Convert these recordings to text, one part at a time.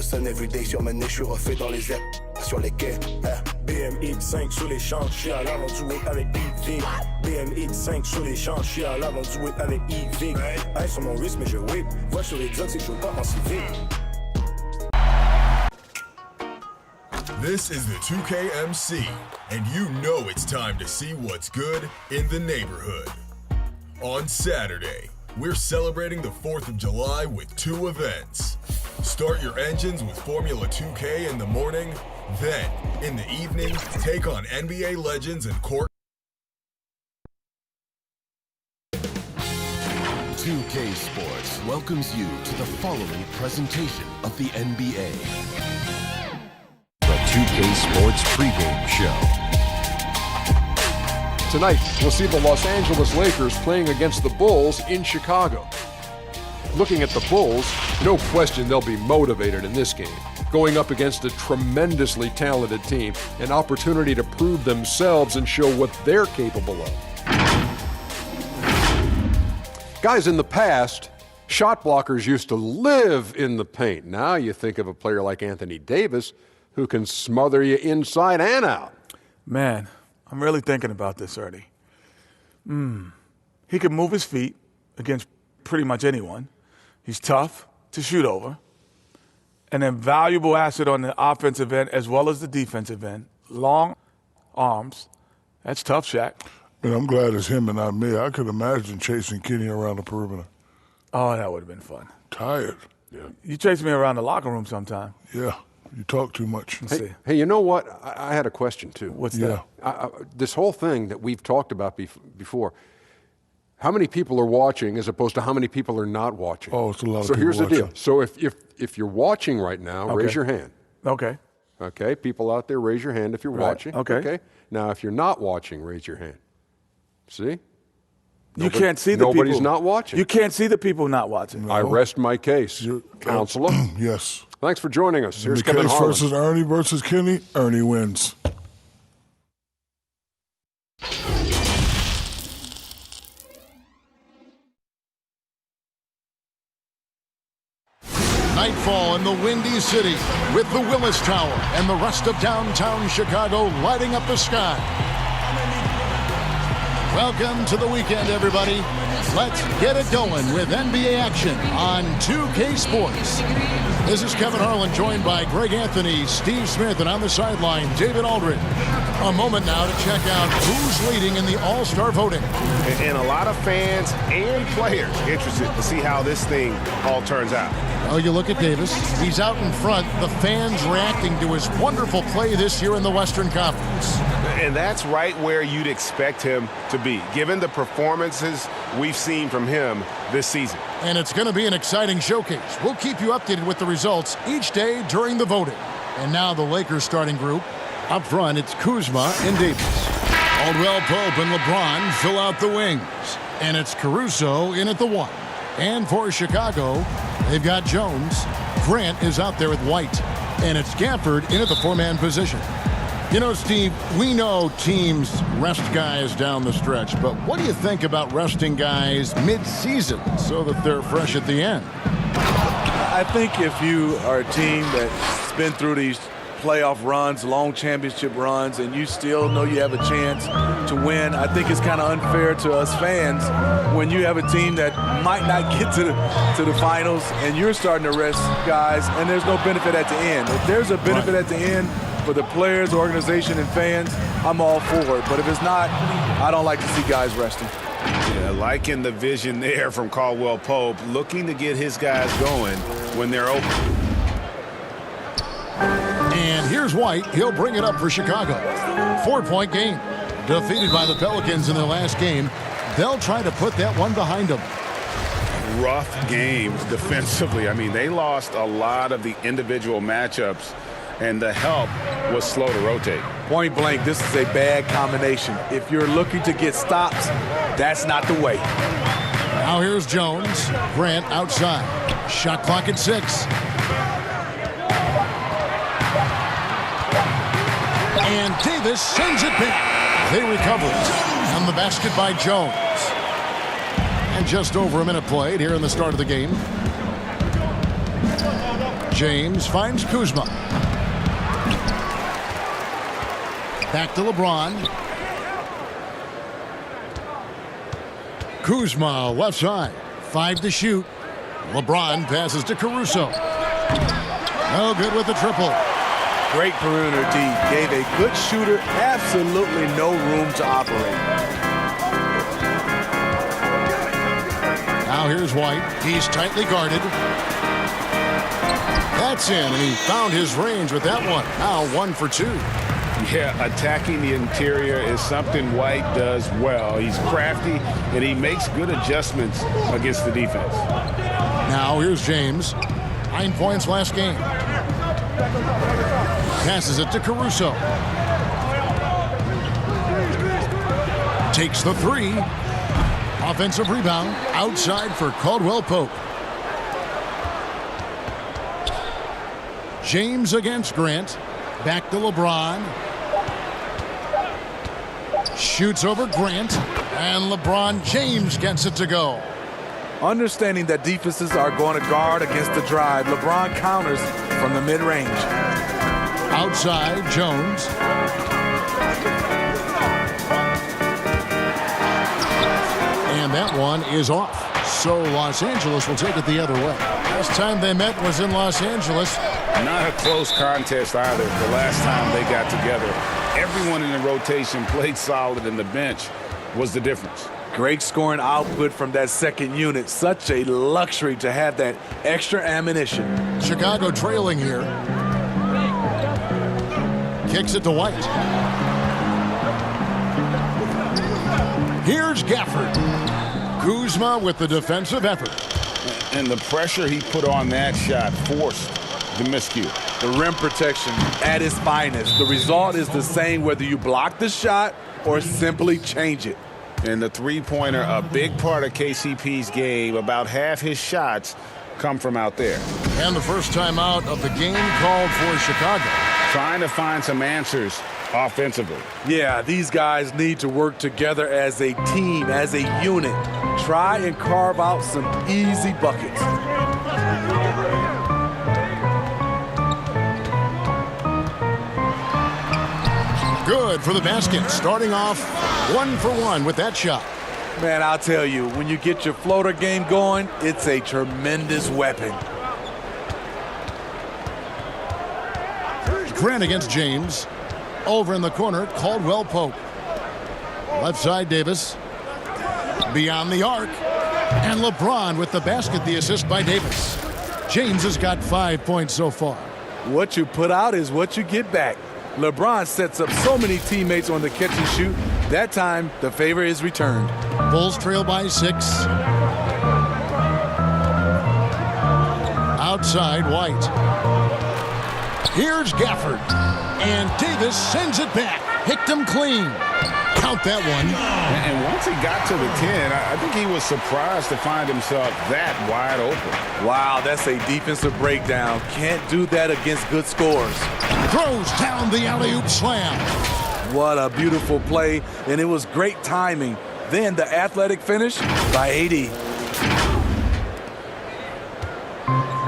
sun everyday sur mes nez, je suis refait dans les airs, sur les quais. BMX 5 sur les champs, je suis à l'avant du whip avec EV. BMX 5 sur les champs, je suis à l'avant du whip avec EV. Hey, sur mon wrist, mais je whip. Vois sur les drugs, c'est que je veux pas en civil. This is the 2KMC, and you know it's time to see what's good in the neighborhood. On Saturday, we're celebrating the 4th of July with 2 events. Start your engines with Formula 2K in the morning, then, in the evening, take on NBA legends and court. 2K Sports welcomes you to the following presentation of the NBA. The 2K Sports pregame show. Tonight, we'll see the Los Angeles Lakers playing against the Bulls in Chicago. Looking at the Bulls, no question they'll be motivated in this game. Going up against a tremendously talented team, an opportunity to prove themselves and show what they're capable of. Guys, in the past, shot blockers used to live in the paint. Now you think of a player like Anthony Davis who can smother you inside and out. Man, I'm really thinking about this, Ernie. He can move his feet against pretty much anyone. He's tough to shoot over. An invaluable asset on the offensive end as well as the defensive end. Long arms. That's tough, Shaq. And I'm glad it's him and not me. I could imagine chasing Kenny around the perimeter. Oh, that would have been fun. Tired. Yeah. You chase me around the locker room sometime. Yeah, you talk too much. Hey, you know what? I had a question, too. What's that? This whole thing that we've talked about before, how many people are watching as opposed to how many people are not watching? Oh, it's a lot of So people here's the deal. watching. So if you're watching right now, Okay. raise your hand. Okay. Okay, people out there, raise your hand if you're watching. Okay. Now, if you're not watching, raise your hand. See? You can't see the people. Nobody's not watching. You can't see the people not watching. I rest my case, Counselor. Yes. Thanks for joining us. Here's The Kevin case Harlan. versus Ernie versus Kenny. Ernie wins. Nightfall in the Windy City with the Willis Tower and the rest of downtown Chicago lighting up the sky. Welcome to the weekend, everybody. Let's get it going with NBA action on 2K Sports. This is Kevin Harlan, joined by Greg Anthony, Steve Smith, and on the sideline, David Aldridge. A moment now to check out who's leading in the All-Star voting. And a lot of fans and players interested to see how this thing all turns out. Oh, you look at Davis. He's out in front. The fans reacting to his wonderful play this year in the Western Conference. And that's right where you'd expect him to be, given the performances we've seen from him this season. And it's going to be an exciting showcase. We'll keep you updated with the results each day during the voting. And now the Lakers starting group. Up front, it's Kuzma and Davis. Caldwell Pope and LeBron fill out the wings. And it's Caruso in at the 1. And for Chicago, they've got Jones. Grant is out there with White. And it's Gafford in at the 4-man position. You know, Steve, we know teams rest guys down the stretch, but what do you think about resting guys mid-season so that they're fresh at the end? I think if you are a team that's been through these playoff runs, long championship runs, and you still know you have a chance to win, I think it's kind of unfair to us fans when you have a team that might not get to the finals and you're starting to rest guys and there's no benefit at the end. If there's a benefit at the end for the players, organization, and fans, I'm all for it. But if it's not, I don't like to see guys resting. Yeah, liking the vision there from Caldwell Pope, looking to get his guys going when they're open. And here's White. He'll bring it up for Chicago. 4-point game. Defeated by the Pelicans in their last game. They'll try to put that one behind them. Rough games defensively. I mean, they lost a lot of the individual matchups, and the help was slow to rotate. Point blank, this is a bad combination. If you're looking to get stops, that's not the way. Now here's Jones. Grant outside. Shot clock at 6. And Davis sends it back. They recover it. And the basket by Jones. And just over a minute played here in the start of the game. James finds Kuzma. Back to LeBron. Kuzma left side. 5 to shoot. LeBron passes to Caruso. No good with the triple. Great perimeter D. Gave a good shooter absolutely no room to operate. Now here's White. He's tightly guarded. That's in, and he found his range with that one. Now 1 for 2. Yeah, attacking the interior is something White does well. He's crafty, and he makes good adjustments against the defense. Now here's James. 9 points last game. Passes it to Caruso. Takes the 3. Offensive rebound outside for Caldwell Pope. James against Grant. Back to LeBron. Shoots over Grant. And LeBron James gets it to go. Understanding that defenses are going to guard against the drive, LeBron counters from the mid-range. Outside, Jones. And that one is off. So Los Angeles will take it the other way. Last time they met was in Los Angeles. Not a close contest either. The last time they got together, everyone in the rotation played solid, and the bench was the difference. Great scoring output from that second unit. Such a luxury to have that extra ammunition. Chicago trailing here. Kicks it to White. Here's Gafford. Kuzma with the defensive effort. And the pressure he put on that shot forced the miscue. The rim protection at its finest. The result is the same whether you block the shot or simply change it. And the three-pointer, a big part of KCP's game. About half his shots come from out there. And the first time out of the game called for Chicago. Trying to find some answers offensively. Yeah, these guys need to work together as a team, as a unit. Try and carve out some easy buckets. Good for the basket. Starting off 1 for 1 with that shot. Man, I'll tell you, when you get your floater game going, it's a tremendous weapon. Grant against James. Over in the corner, Caldwell Pope. Left side, Davis. Beyond the arc. And LeBron with the basket, the assist by Davis. James has got 5 points so far. What you put out is what you get back. LeBron sets up so many teammates on the catch and shoot. That time, the favor is returned. Bulls trail by 6. Outside, White. Here's Gafford. And Davis sends it back. Picked him clean. Count that one. And once he got to the 10, I think he was surprised to find himself that wide open. Wow, that's a defensive breakdown. Can't do that against good scores. Throws down the alley-oop slam. What a beautiful play, and it was great timing. Then the athletic finish by AD.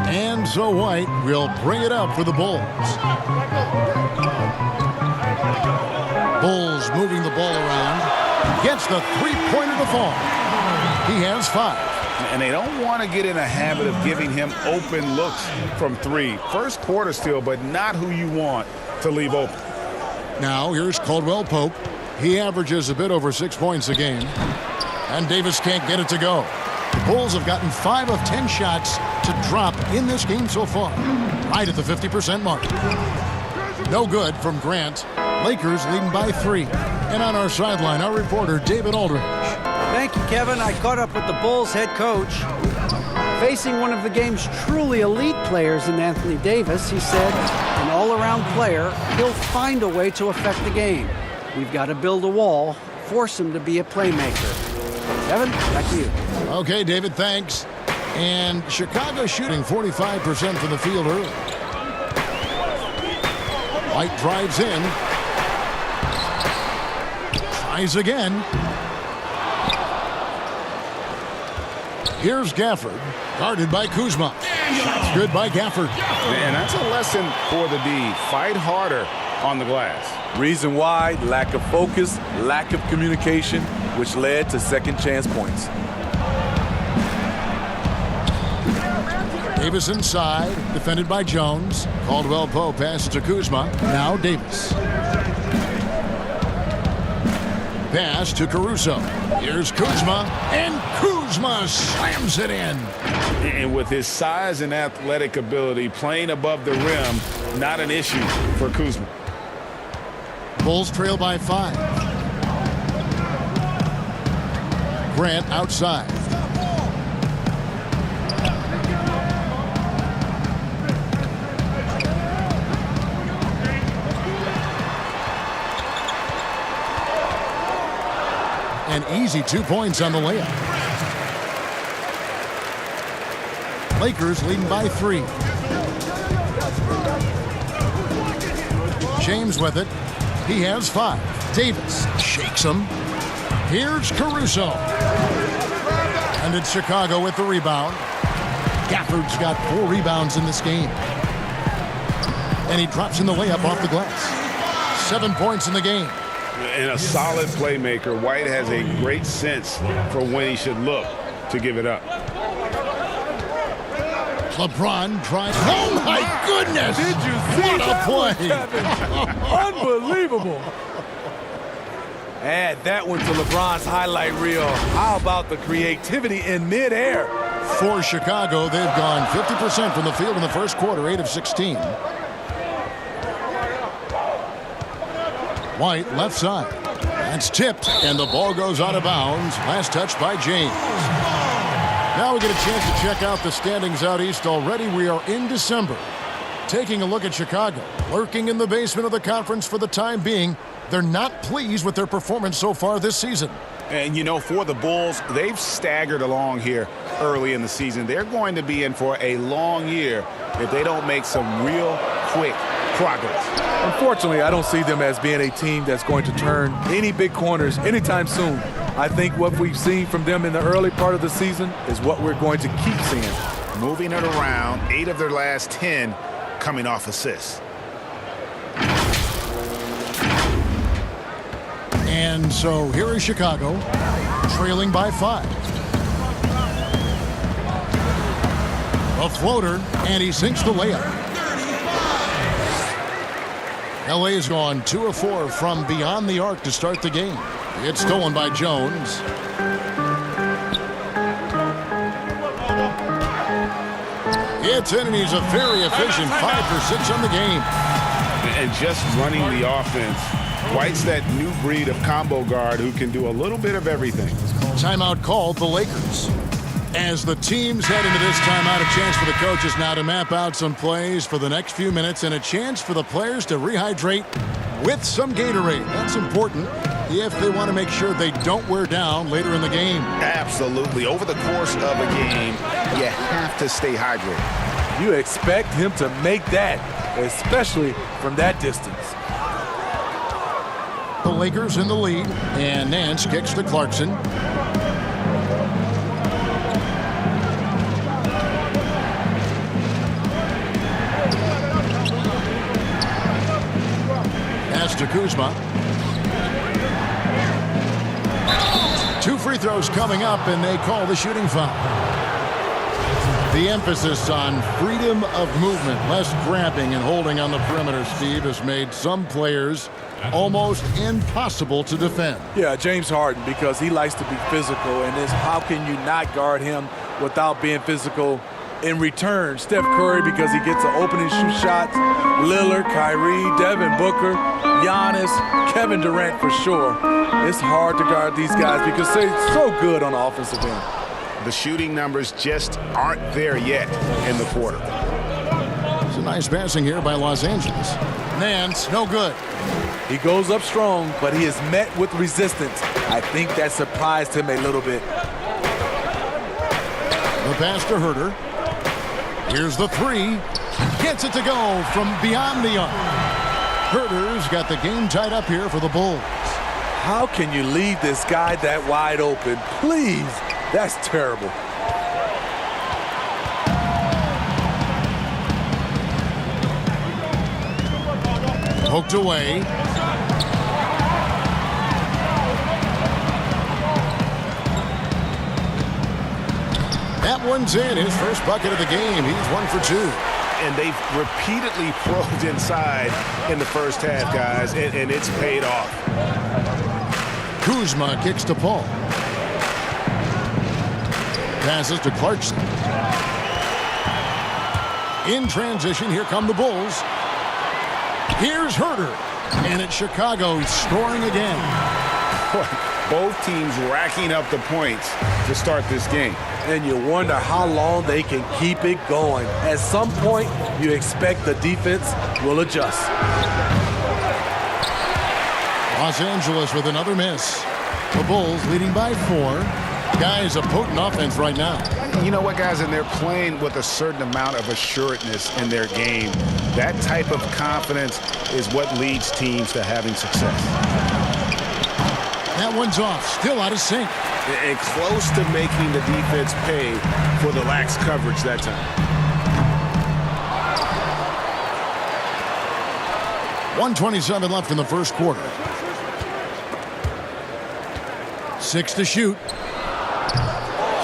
And so White will bring it up for the Bulls. Bulls moving the ball around. Gets the three-pointer to fall. He has 5. And they don't want to get in a habit of giving him open looks from 3. First quarter still, but not who you want to leave open. Now here's Caldwell Pope. He averages a bit over 6 points a game. And Davis can't get it to go. The Bulls have gotten 5 of 10 shots to drop in this game so far. Right at the 50% mark. No good from Grant. Lakers leading by 3. And on our sideline, our reporter, David Aldridge. Thank you, Kevin. I caught up with the Bulls head coach. Facing one of the game's truly elite players in Anthony Davis, he said, an all-around player, he'll find a way to affect the game. We've got to build a wall, force him to be a playmaker. Kevin, back to you. Okay, David, thanks. And Chicago shooting 45% from the field early. White drives in. Tries again. Here's Gafford, guarded by Kuzma. Shots good by Gafford. And that's a lesson for the D. Fight harder on the glass. Reason why, lack of focus, lack of communication, which led to second chance points. Davis inside, defended by Jones. Caldwell Pope passes to Kuzma. Now Davis. Pass to Caruso. Here's Kuzma, and Kuzma slams it in. And with his size and athletic ability, playing above the rim, not an issue for Kuzma. Bulls trail by 5. Grant outside. An easy 2 points on the layup. Lakers leading by 3. James with it. He has 5. Davis shakes him. Here's Caruso. And it's Chicago with the rebound. Gafford's got 4 rebounds in this game. And he drops in the layup off the glass. 7 points in the game. And a solid playmaker, White has a great sense for when he should look to give it up. LeBron tries. Oh my goodness! Did you see what a play? Unbelievable. Add that one to LeBron's highlight reel. How about the creativity in midair? For Chicago, they've gone 50% from the field in the first quarter, 8 of 16. White left side. That's tipped, and the ball goes out of bounds. Last touch by James. Now we get a chance to check out the standings out east already. We are in December. Taking a look at Chicago, lurking in the basement of the conference for the time being. They're not pleased with their performance so far this season. And, you know, for the Bulls, they've staggered along here early in the season. They're going to be in for a long year if they don't make some real quick progress. Unfortunately, I don't see them as being a team that's going to turn any big corners anytime soon. I think what we've seen from them in the early part of the season is what we're going to keep seeing. Moving it around, 8 of their last 10 coming off assists. And so here is Chicago, trailing by 5. A floater, and he sinks the layup. L.A. has gone 2 of 4 from beyond the arc to start the game. It's stolen by Jones. It's in, and he's a very efficient 5 for 6 on the game. And just running the offense, White's that new breed of combo guard who can do a little bit of everything. Timeout called the Lakers. As the teams head into this timeout, a chance for the coaches now to map out some plays for the next few minutes and a chance for the players to rehydrate with some Gatorade. That's important if they want to make sure they don't wear down later in the game. Absolutely. Over the course of a game, you have to stay hydrated. You expect him to make that, especially from that distance. The Lakers in the lead, and Nance kicks to Clarkson. Pass to Kuzma. 2 free throws coming up, and they call the shooting foul. The emphasis on freedom of movement, less grabbing and holding on the perimeter, Steve, has made some players almost impossible to defend. Yeah, James Harden, because he likes to be physical, and how can you not guard him without being physical in return? Steph Curry, because he gets an opening shoot shots. Lillard, Kyrie, Devin Booker, Giannis, Kevin Durant for sure. It's hard to guard these guys because they're so good on the offensive end. The shooting numbers just aren't there yet in the quarter. It's a nice passing here by Los Angeles. Nance, no good. He goes up strong, but he is met with resistance. I think that surprised him a little bit. The pass to Herter. Here's the 3. Gets it to go from beyond the arc. Herter's got the game tied up here for the Bulls. How can you leave this guy that wide open? Please. That's terrible. Poked away. That one's in. His first bucket of the game. He's 1 for 2. And they've repeatedly probed inside in the first half, guys, and it's paid off. Kuzma kicks to Paul. Passes to Clarkson. In transition, here come the Bulls. Here's Herter. And it's Chicago scoring again. Both teams racking up the points to start this game. And you wonder how long they can keep it going. At some point, you expect the defense will adjust. Los Angeles with another miss. The Bulls leading by 4. Guys, a potent offense right now. You know what, guys? And they're playing with a certain amount of assuredness in their game. That type of confidence is what leads teams to having success. That one's off. Still out of sync. And close to making the defense pay for the lax coverage that time. 1:27 left in the first quarter. 6 to shoot.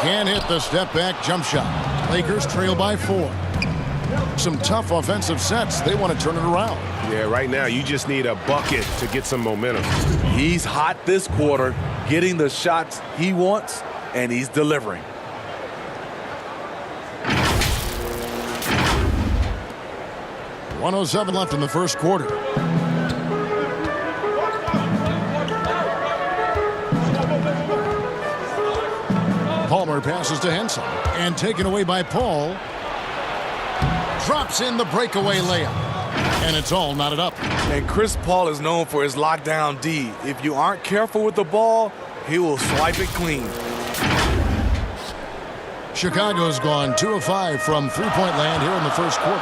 Can't hit the step-back jump shot. Lakers trail by 4. Some tough offensive sets. They want to turn it around. Yeah, right now you just need a bucket to get some momentum. He's hot this quarter, getting the shots he wants, and he's delivering. .107 left in the first quarter. Palmer passes to Henson, and taken away by Paul. Drops in the breakaway layup, and it's all knotted up. And Chris Paul is known for his lockdown D. If you aren't careful with the ball, he will swipe it clean. Chicago's gone 2 of 5 from three-point land here in the first quarter.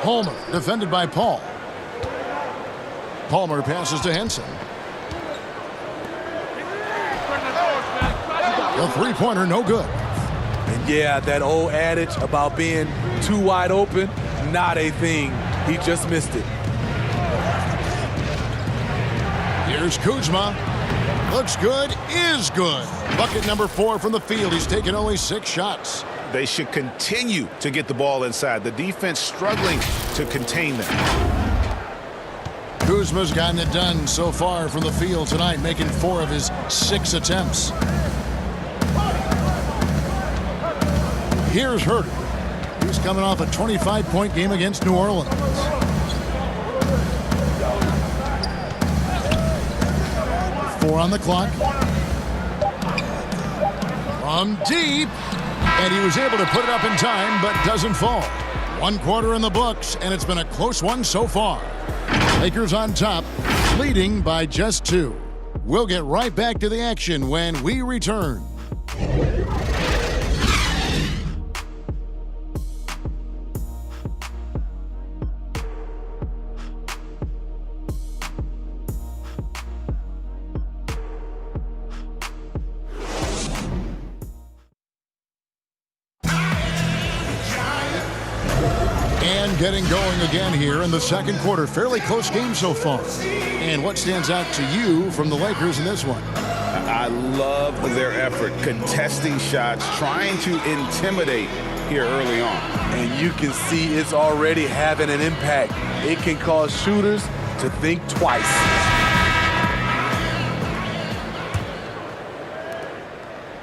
Palmer defended by Paul. Palmer passes to Henson. The three-pointer no good. And yeah, that old adage about being too wide open, not a thing. He just missed it. Here's Kuzma. Looks good, is good. Bucket number 4 from the field. He's taken only 6 shots. They should continue to get the ball inside. The defense struggling to contain them. Kuzma's gotten it done so far from the field tonight, making 4 of his 6 attempts. Here's Herter. He's coming off a 25-point game against New Orleans. Four on the clock. From deep. And he was able to put it up in time, but doesn't fall. 1 quarter in the books, and it's been a close one so far. Lakers on top, leading by just 2. We'll get right back to the action when we return. Getting going again here in the second quarter. Fairly close game so far. And what stands out to you from the Lakers in this one? I love their effort, contesting shots, trying to intimidate here early on. And you can see it's already having an impact. It can cause shooters to think twice.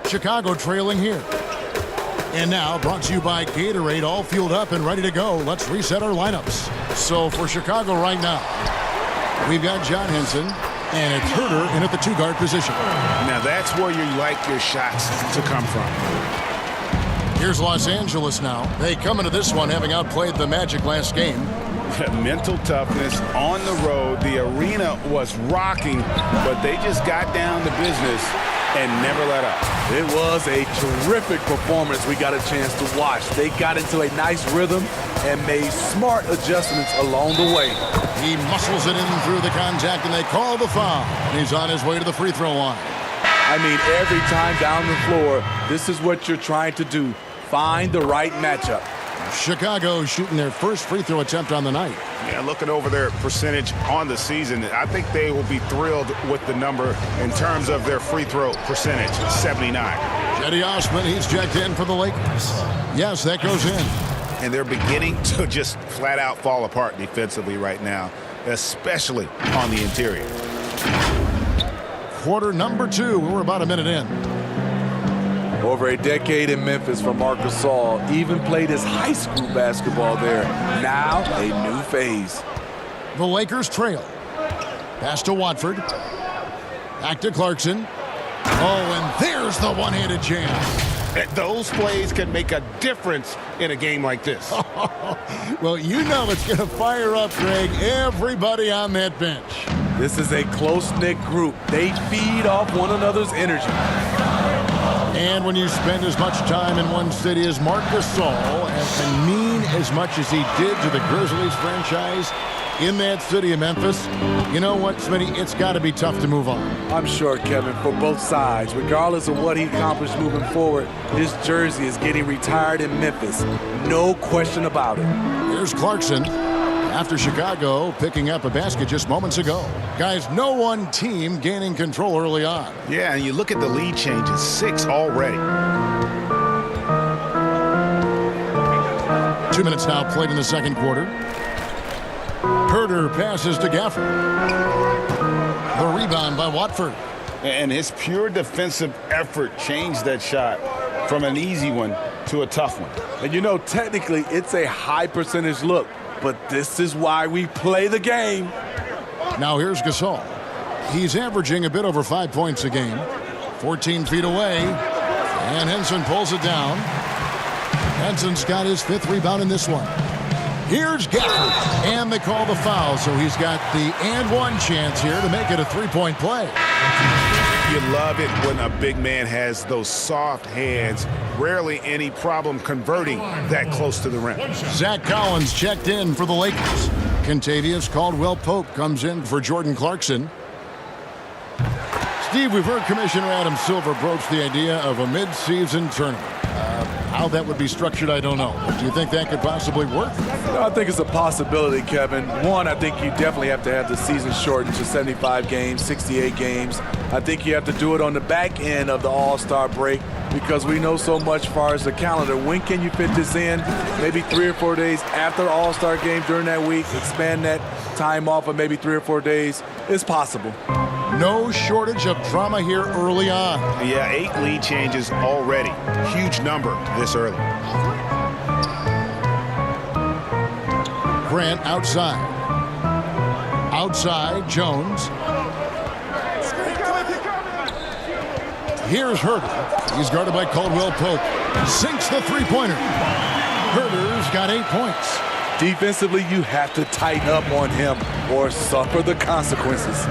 Chicago trailing here. And now, brought to you by Gatorade, all fueled up and ready to go. Let's reset our lineups. So for Chicago right now, we've got John Henson, and it's Herter in at the 2-guard position. Now that's where you like your shots to come from. Here's Los Angeles now. They come into this one having outplayed the Magic last game. Mental toughness on the road. The arena was rocking, but they just got down to business and never let up. It was a terrific performance we got a chance to watch. They got into a nice rhythm and made smart adjustments along the way. He muscles it in through the contact, and they call the foul. He's on his way to the free throw line. I mean, every time down the floor, this is what you're trying to do. Find the right matchup. Chicago shooting their first free throw attempt on the night. Yeah, looking over their percentage on the season, I think they will be thrilled with the number in terms of their free throw percentage, 79. Cedi Osman, he's checked in for the Lakers. Yes, that goes in. And they're beginning to just flat out fall apart defensively right now, especially on the interior. Quarter number 2. We're about a minute in. Over a decade in Memphis for Marc Gasol. Even played his high school basketball there. Now a new phase. The Lakers trail. Pass to Watford. Back to Clarkson. Oh, and there's the one-handed jam. Those plays can make a difference in a game like this. Well, you know it's going to fire up, Greg, everybody on that bench. This is a close-knit group. They feed off one another's energy. And when you spend as much time in one city as Marc Gasol and mean as much as he did to the Grizzlies franchise in that city of Memphis, you know what, Smitty? It's got to be tough to move on. I'm sure, Kevin, for both sides. Regardless of what he accomplished moving forward, his jersey is getting retired in Memphis. No question about it. Here's Clarkson. After Chicago picking up a basket just moments ago. Guys, no one team gaining control early on. Yeah, and you look at the lead changes, 6 already. 2 minutes now played in the second quarter. Herter passes to Gafford. The rebound by Watford. And his pure defensive effort changed that shot from an easy one to a tough one. And you know, technically, it's a high percentage look. But this is why we play the game. Now here's Gasol. He's averaging a bit over 5 points a game. 14 feet away. And Henson pulls it down. Henson's got his 5th rebound in this one. Here's Gafford. And they call the foul, so he's got the and one chance here to make it a 3-point play. You love it when a big man has those soft hands. Rarely any problem converting that close to the rim. Zach Collins checked in for the Lakers. Kentavious Caldwell-Pope comes in for Jordan Clarkson. Steve, we've heard Commissioner Adam Silver broach the idea of a mid-season tournament. How that would be structured, I don't know. Do you think that could possibly work? I think it's a possibility, Kevin. One, I think you definitely have to have the season shortened to 75 games, 68 games. I think you have to do it on the back end of the All-Star break because we know so much as far as the calendar. When can you fit this in? Maybe 3 or 4 days after the All-Star game during that week. Expand that time off of maybe 3 or 4 days. It's possible. No shortage of drama here early on. Yeah, 8 lead changes already. Huge number this early. Grant outside. Outside, Jones. Here's Herter. He's guarded by Caldwell-Pope. Sinks the three-pointer. Herter's got 8 points. Defensively, you have to tighten up on him or suffer the consequences.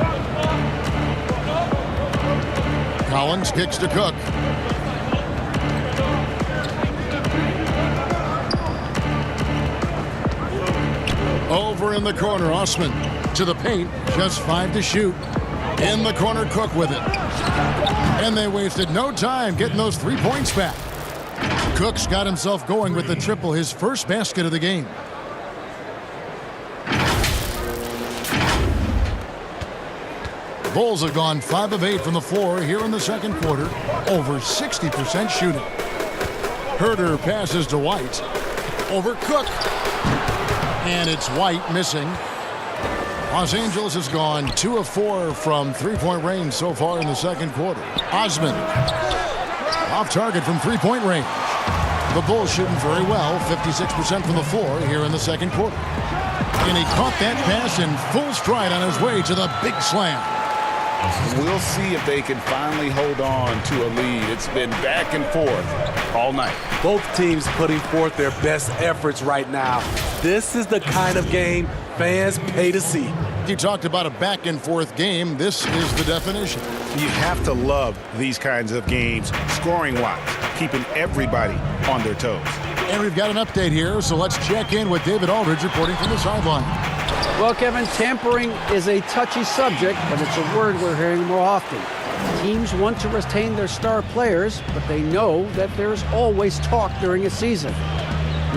Collins kicks to Cook. Over in the corner, Osman to the paint, just 5 to shoot. In the corner, Cook with it. And they wasted no time getting those 3 points back. Cook's got himself going with the triple, his first basket of the game. Bulls have gone 5 of 8 from the floor here in the second quarter. Over 60% shooting. Herter passes to White. Over Cook. And it's White missing. Los Angeles has gone 2 of 4 from three-point range so far in the second quarter. Osman off target from three-point range. The Bulls shooting very well, 56% from the floor here in the second quarter. And he caught that pass in full stride on his way to the big slam. We'll see if they can finally hold on to a lead. It's been back and forth all night. Both teams putting forth their best efforts right now. This is the kind of game fans pay to see. You talked about a back and forth game. This is the definition. You have to love these kinds of games, scoring-wise, keeping everybody on their toes. And we've got an update here, so let's check in with David Aldridge reporting from the sideline. Well, Kevin, tampering is a touchy subject, but it's a word we're hearing more often. Teams want to retain their star players, but they know that there's always talk during a season.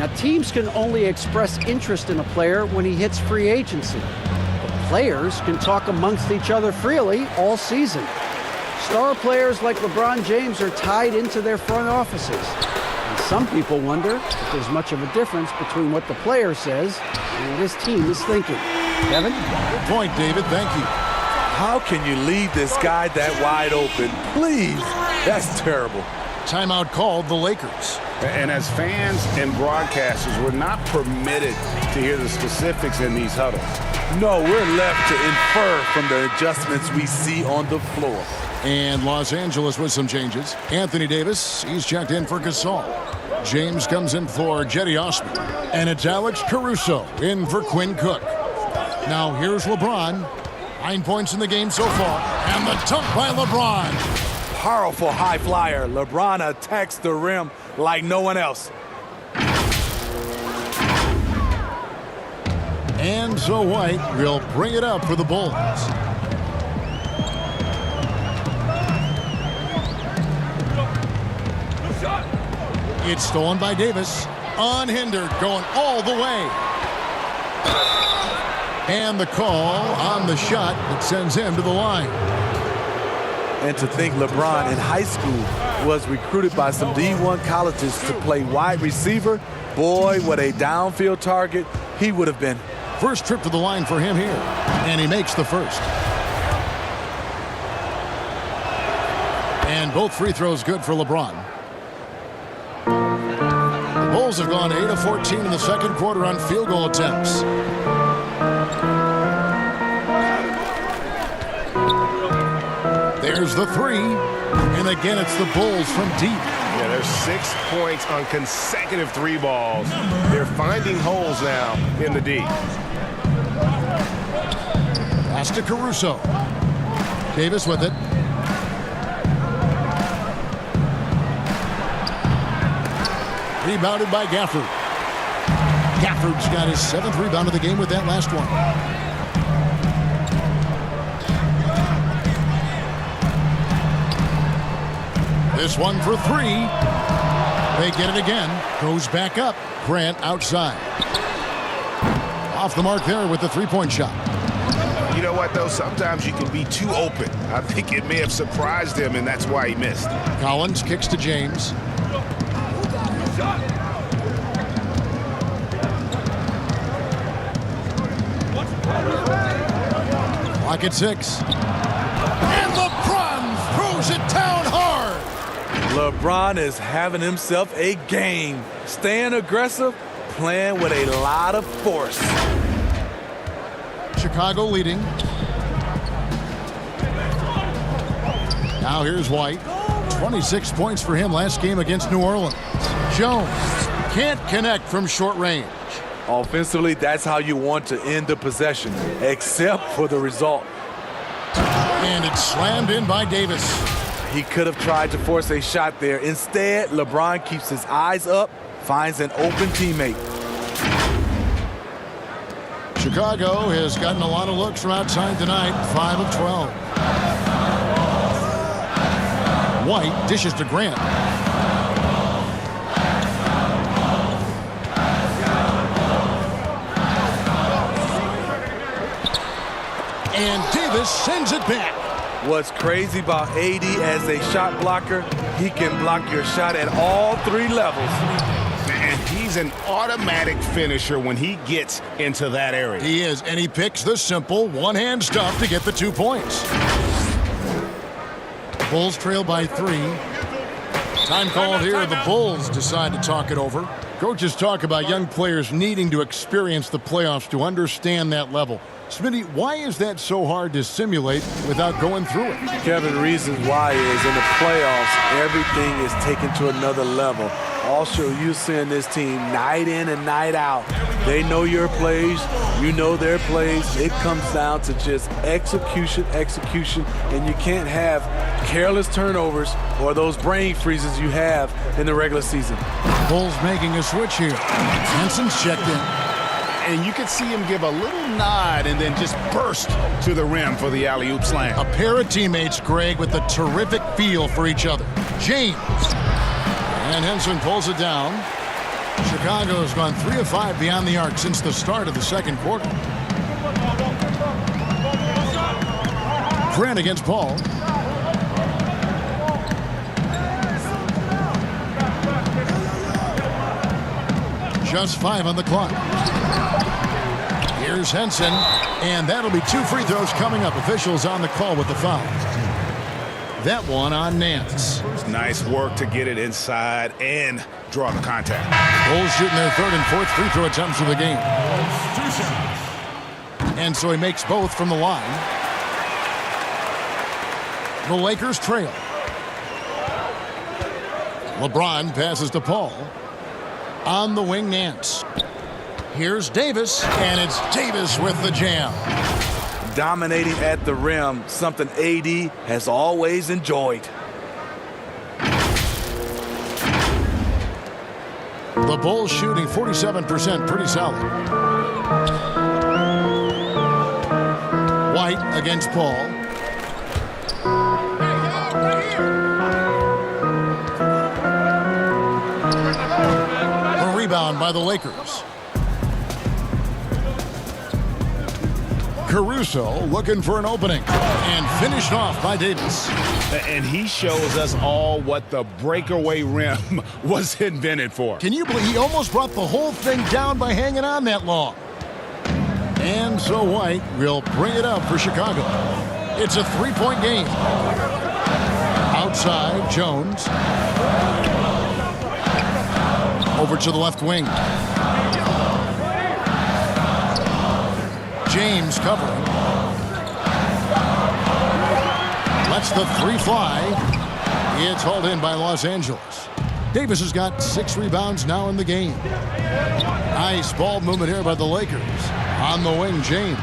Now, teams can only express interest in a player when he hits free agency. But players can talk amongst each other freely all season. Star players like LeBron James are tied into their front offices. And some people wonder if there's much of a difference between what the player says and what his team is thinking. Kevin? Good point, David. Thank you. How can you leave this guy that wide open? Please. That's terrible. Timeout called the Lakers. And as fans and broadcasters, we're not permitted to hear the specifics in these huddles. No, we're left to infer from the adjustments we see on the floor. And Los Angeles with some changes. Anthony Davis, he's checked in for Gasol. James comes in for Jetty Osman. And it's Alex Caruso in for Quinn Cook. Now here's LeBron. 9 points in the game so far. And the dunk by LeBron. Powerful high flyer. LeBron attacks the rim like no one else. And so White will bring it up for the Bulls. It's stolen by Davis. Unhindered, going all the way. And the call on the shot that sends him to the line. And to think LeBron in high school was recruited by some D1 colleges to play wide receiver. Boy, what a downfield target he would have been. First trip to the line for him here. And he makes the first. And both free throws good for LeBron. The Bulls have gone 8 of 14 in the second quarter on field goal attempts. There's the three. And again, it's the Bulls from deep. Yeah, there's 6 points on consecutive three balls. They're finding holes now in the D. Pass to Caruso. Davis with it. Rebounded by Gafford. Gafford's got his 7th rebound of the game with that last one. This one for three. They get it again. Goes back up. Grant outside. Off the mark there with the three-point shot. You know what, though? Sometimes you can be too open. I think it may have surprised him, and that's why he missed. Collins kicks to James. Clock at 6. And LeBron throws it down hard. LeBron is having himself a game. Staying aggressive, playing with a lot of force. Chicago leading. Now here's White. 26 points for him last game against New Orleans. Jones can't connect from short range. Offensively, that's how you want to end the possession, except for the result. And it's slammed in by Davis. He could have tried to force a shot there. Instead, LeBron keeps his eyes up, finds an open teammate. Chicago has gotten a lot of looks from outside tonight, 5 of 12. White dishes to Grant. And Davis sends it back. What's crazy about AD as a shot blocker, he can block your shot at all 3 levels. And he's an automatic finisher when he gets into that area. He is, and he picks the simple one-hand stuff to get the 2 points. Bulls trail by 3. Time called here. The Bulls decide to talk it over. Coaches talk about young players needing to experience the playoffs to understand that level. Smitty, why is that so hard to simulate without going through it? Kevin, reasons why is in the playoffs, everything is taken to another level. Also, you're seeing this team night in and night out. They know your plays, you know their plays. It comes down to just execution, and you can't have careless turnovers or those brain freezes you have in the regular season. Bulls making a switch here. Henson's checked in. And you could see him give a little nod and then just burst to the rim for the alley-oop slam. A pair of teammates, Greg, with a terrific feel for each other. James. And Henson pulls it down. Chicago has gone 3 of 5 beyond the arc since the start of the second quarter. Grant against Paul. Just 5 on the clock. Here's Henson, and that'll be 2 free throws coming up. Officials on the call with the foul. That one on Nance. Nice work to get it inside and draw the contact. Bulls shooting their 3rd and 4th free throw attempts of the game. And so he makes both from the line. The Lakers trail. LeBron passes to Paul. On the wing, Nance. Here's Davis, and it's Davis with the jam. Dominating at the rim, something AD has always enjoyed. The Bulls shooting 47%, pretty solid. White against Paul. A rebound by the Lakers. Caruso looking for an opening and finished off by Davis. And he shows us all what the breakaway rim was invented for. Can you believe he almost brought the whole thing down by hanging on that long? And so White will bring it up for Chicago. It's a 3-point game. Outside, Jones. Over to the left wing. James covering. Lets the 3 fly. It's hauled in by Los Angeles. Davis has got 6 rebounds now in the game. Nice ball movement here by the Lakers. On the wing, James.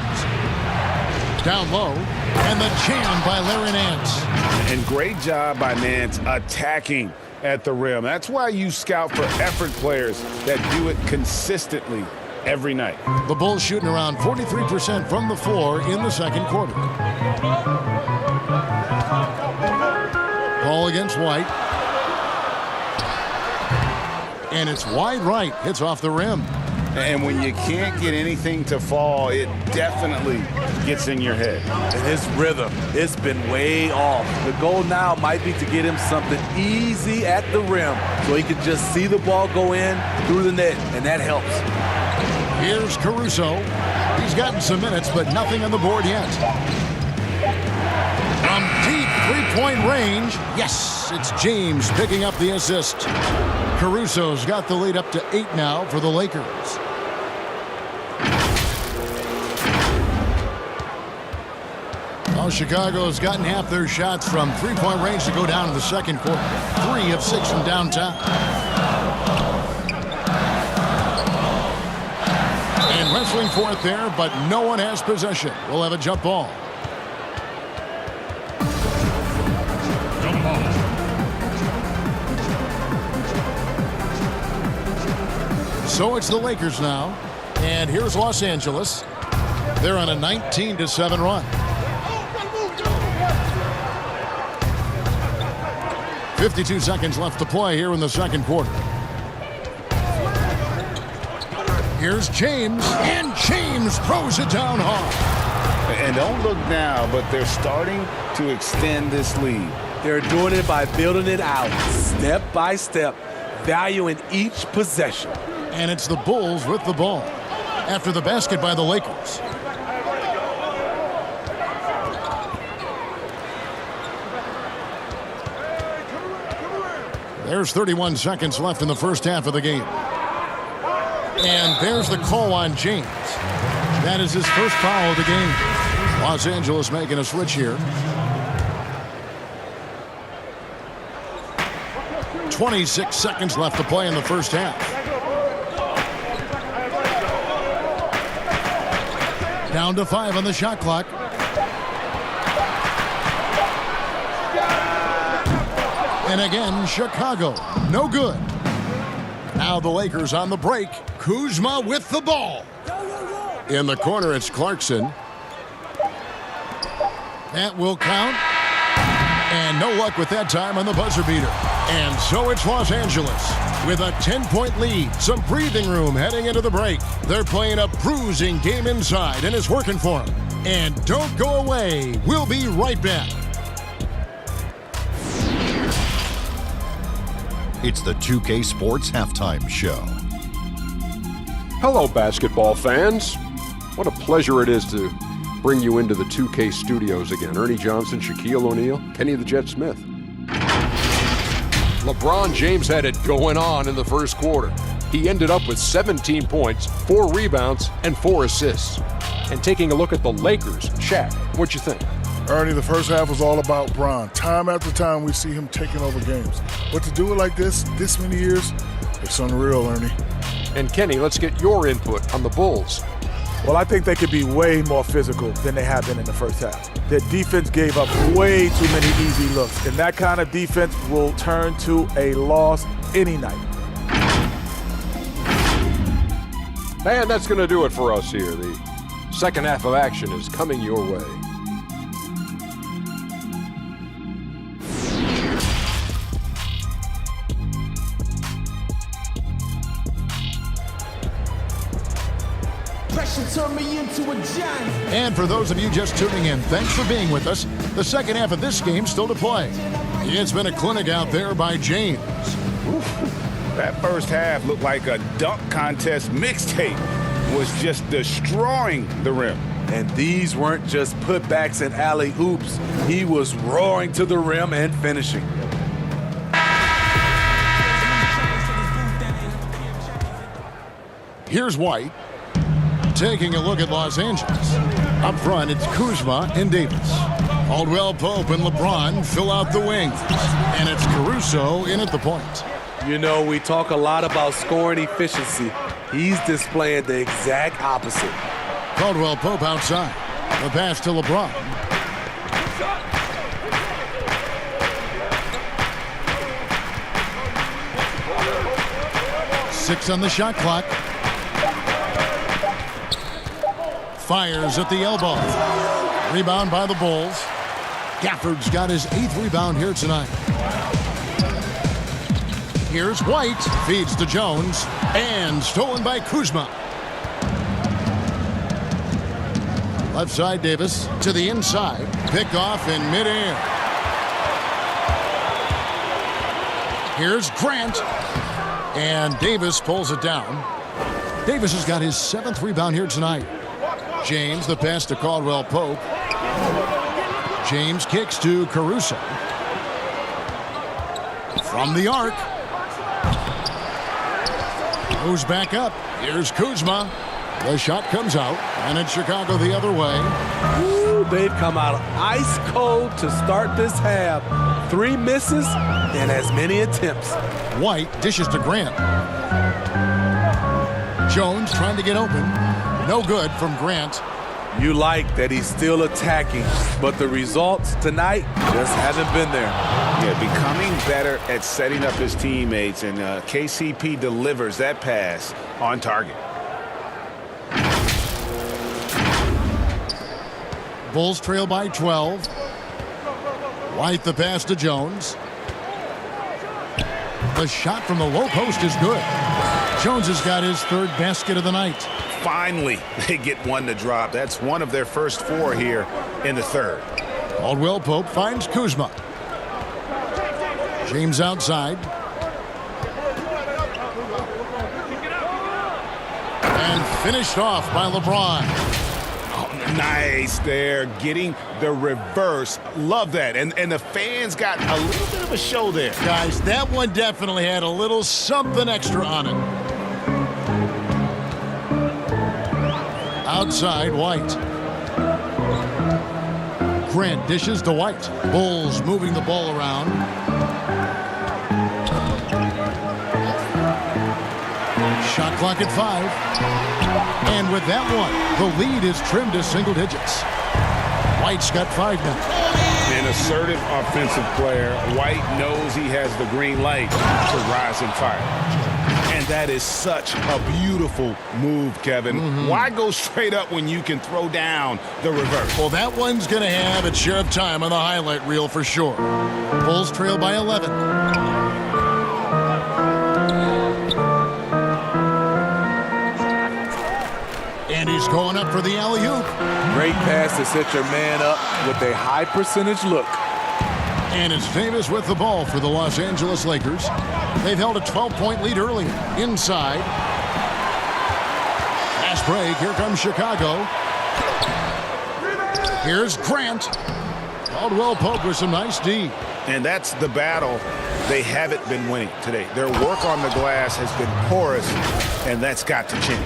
Down low. And the jam by Larry Nance. And great job by Nance attacking at the rim. That's why you scout for effort players that do it consistently every night. The Bulls shooting around 43% from the floor in the second quarter. Ball against White. And it's wide right. Hits off the rim. And when you can't get anything to fall, it definitely gets in your head. And his rhythm, it's been way off. The goal now might be to get him something easy at the rim so he can just see the ball go in through the net, and that helps. Here's Caruso. He's gotten some minutes, but nothing on the board yet. From deep three-point range, yes, it's James picking up the assist. Caruso's got the lead up to 8 now for the Lakers. Well, Chicago's gotten half their shots from three-point range to go down in the second quarter. 3 of 6 from downtown. And wrestling for it there, but no one has possession. We'll have a jump ball. So it's the Lakers now. And here's Los Angeles. They're on a 19-7 run. 52 seconds left to play here in the second quarter. Here's James, and James throws it down hard. And don't look now, but they're starting to extend this lead. They're doing it by building it out, step by step, valuing each possession. And it's the Bulls with the ball after the basket by the Lakers. There's 31 seconds left in the first half of the game. And there's the call on James. That is his first foul of the game. Los Angeles making a switch here. 26 seconds left to play in the first half. Down to 5 on the shot clock. And again, Chicago, no good. Now the Lakers on the break. Kuzma with the ball. In the corner, it's Clarkson. That will count. And no luck with that time on the buzzer beater. And so it's Los Angeles with a 10-point lead, some breathing room heading into the break. They're playing a bruising game inside, and it's working for them. And don't go away. We'll be right back. It's the 2K Sports Halftime Show. Hello, basketball fans. What a pleasure it is to bring you into the 2K studios again. Ernie Johnson, Shaquille O'Neal, Kenny the Jet Smith. LeBron James had it going on in the first quarter. He ended up with 17 points, 4 rebounds, and 4 assists. And taking a look at the Lakers, Shaq, what'd you think? Ernie, the first half was all about Bron. Time after time, we see him taking over games. But to do it like this many years, it's unreal, Ernie. And Kenny, let's get your input on the Bulls. Well, I think they could be way more physical than they have been in the first half. Their defense gave up way too many easy looks, and that kind of defense will turn to a loss any night. And that's going to do it for us here. The second half of action is coming your way. And for those of you just tuning in, thanks for being with us. The second half of this game still to play. It's been a clinic out there by James. That first half looked like a dunk contest mixtape. Was just destroying the rim. And these weren't just putbacks and alley-oops. He was roaring to the rim and finishing. Here's White. Taking a look at Los Angeles. Up front, it's Kuzma and Davis. Caldwell Pope and LeBron fill out the wings. And it's Caruso in at the point. You know, we talk a lot about scoring efficiency. He's displaying the exact opposite. Caldwell Pope outside. The pass to LeBron. Six on the shot clock. Fires at the elbow. Rebound by the Bulls. Gafford's got his 8th rebound here tonight. Here's White. Feeds to Jones. And stolen by Kuzma. Left side, Davis to the inside. Picked off in midair. Here's Grant. And Davis pulls it down. Davis has got his 7th rebound here tonight. James, the pass to Caldwell Pope. James kicks to Caruso. From the arc. Goes back up. Here's Kuzma. The shot comes out, and it's Chicago the other way. Ooh, they've come out ice cold to start this half. 3 misses and as many attempts. White dishes to Grant. Jones trying to get open. No good from Grant. You like that he's still attacking, but the results tonight just haven't been there. Yeah, becoming better at setting up his teammates, and KCP delivers that pass on target. Bulls trail by 12. White the pass to Jones. The shot from the low post is good. Jones has got his 3rd basket of the night. Finally, they get one to drop. That's one of their first 4 here in the 3rd. Caldwell Pope finds Kuzma. James outside. And finished off by LeBron. Oh, nice there, getting the reverse. Love that. And the fans got a little bit of a show there. Guys, that one definitely had a little something extra on it. Outside, White. Grant dishes to White. Bulls moving the ball around. Shot clock at 5. And with that one, the lead is trimmed to single digits. White's got 5 now. An assertive offensive player. White knows he has the green light to rise and fire. And that is such a beautiful move, Kevin. Why go straight up when you can throw down the reverse? Well, that one's going to have its share of time on the highlight reel for sure. Bulls trail by 11. And he's going up for the alley-oop. Great pass to set your man up with a high percentage look. And it's Davis with the ball for the Los Angeles Lakers. They've held a 12-point lead early. Inside. Fast break. Here comes Chicago. Here's Grant. Caldwell Pope with some nice D. And that's the battle they haven't been winning today. Their work on the glass has been porous, and that's got to change.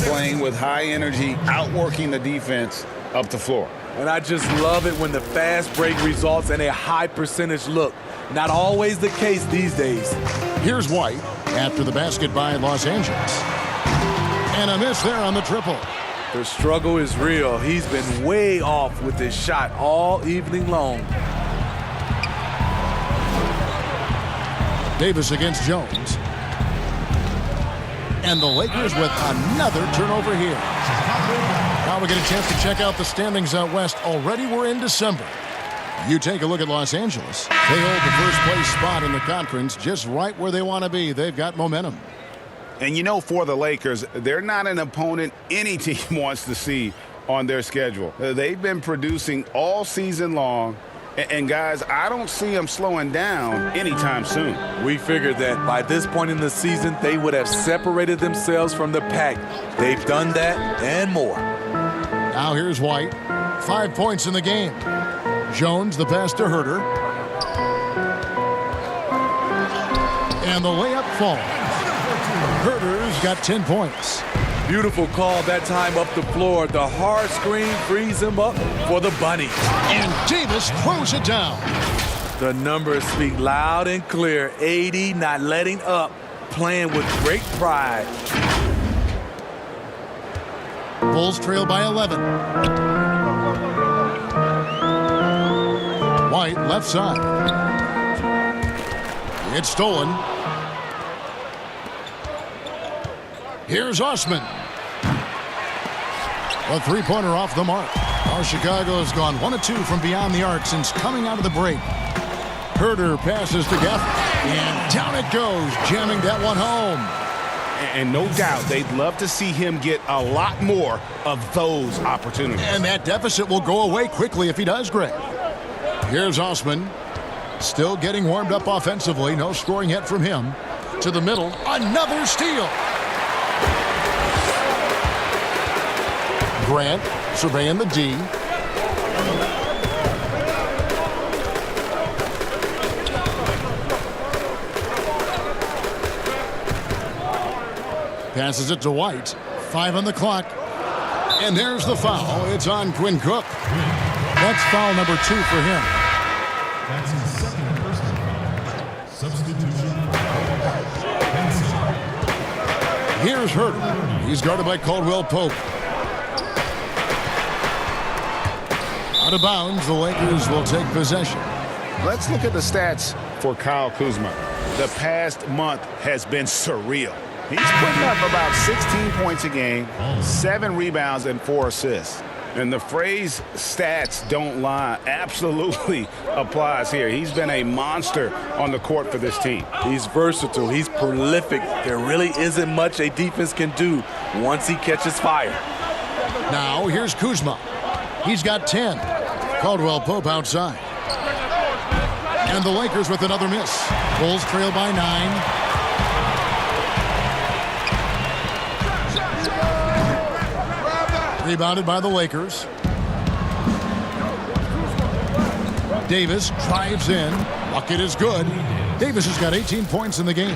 Playing with high energy, outworking the defense up the floor. And I just love it when the fast break results in a high percentage look. Not always the case these days. Here's White after the basket by Los Angeles. And a miss there on the triple. The struggle is real. He's been way off with his shot all evening long. Davis against Jones. And the Lakers with another turnover here. Now we get a chance to check out the standings out west. Already we're in December. You take a look at Los Angeles. They hold the first place spot in the conference just right where they want to be. They've got momentum. And you know, for the Lakers, they're not an opponent any team wants to see on their schedule. They've been producing all season long. And guys, I don't see them slowing down anytime soon. We figured that by this point in the season, they would have separated themselves from the pack. They've done that and more. Now here's White. 5 points in the game. Jones, the pass to Herter. And the layup falls. Herter's got 10 points. Beautiful call that time up the floor. The hard screen frees him up for the bunny. And Davis throws it down. The numbers speak loud and clear. AD not letting up, playing with great pride. Bulls trail by 11. White left side. It's stolen. Here's Osman. A three-pointer off the mark. Our Chicago has gone 1 of 2 from beyond the arc since coming out of the break. Herter passes to Gafford. And down it goes, jamming that one home. And no doubt they'd love to see him get a lot more of those opportunities. And that deficit will go away quickly if he does, Greg. Here's Osman. Still getting warmed up offensively. No scoring yet from him. To the middle. Another steal. Grant surveying the D. Passes it to White. 5 on the clock. And there's the foul. It's on Quinn Cook. That's foul number 2 for him. That's his second personal. Substitution. Here's Herter. He's guarded by Caldwell Pope. Out of bounds, the Lakers will take possession. Let's look at the stats for Kyle Kuzma. The past month has been surreal. He's putting up about 16 points a game, 7 rebounds, and 4 assists. And the phrase stats don't lie absolutely applies here. He's been a monster on the court for this team. He's versatile. He's prolific. There really isn't much a defense can do once he catches fire. Now here's Kuzma. He's got 10. Caldwell Pope outside. And the Lakers with another miss. Bulls trail by 9. Rebounded by the Lakers. Davis drives in. Bucket is good. Davis has got 18 points in the game.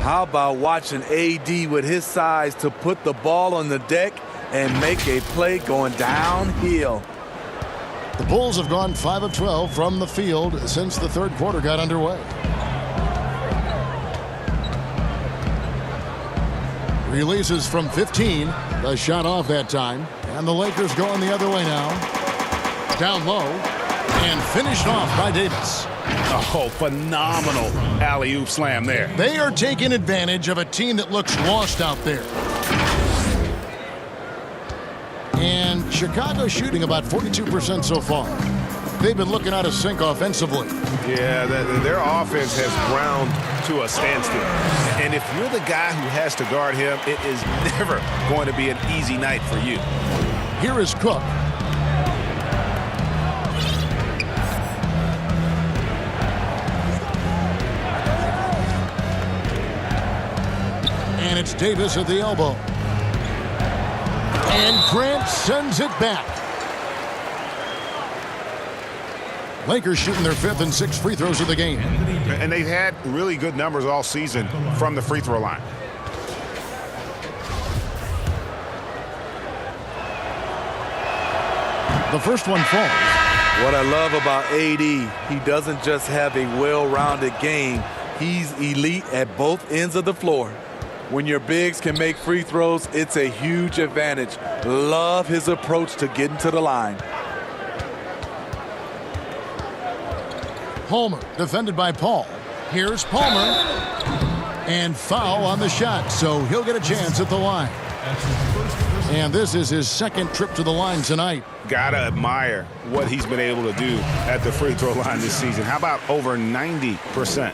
How about watching AD with his size to put the ball on the deck and make a play going downhill? The Bulls have gone 5 of 12 from the field since the third quarter got underway. Releases from 15. The shot off that time. And the Lakers going the other way now. Down low. And finished off by Davis. Oh, phenomenal alley-oop slam there. They are taking advantage of a team that looks lost out there. And Chicago shooting about 42% so far. they've been looking out of sync offensively. Yeah, their offense has ground to a standstill. And if you're the guy who has to guard him, it is never going to be an easy night for you. Here is Cook. And it's Davis at the elbow. And Grant sends it back. Lakers shooting their 5th and 6th free throws of the game. And they've had really good numbers all season from the free throw line. The first one falls. What I love about AD, he doesn't just have a well-rounded game. He's elite at both ends of the floor. When your bigs can make free throws, it's a huge advantage. Love his approach to getting to the line. Palmer, defended by Paul. Here's Palmer. And foul on the shot, so he'll get a chance at the line. And this is his 2nd trip to the line tonight. Gotta admire what he's been able to do at the free throw line this season. How about over 90%?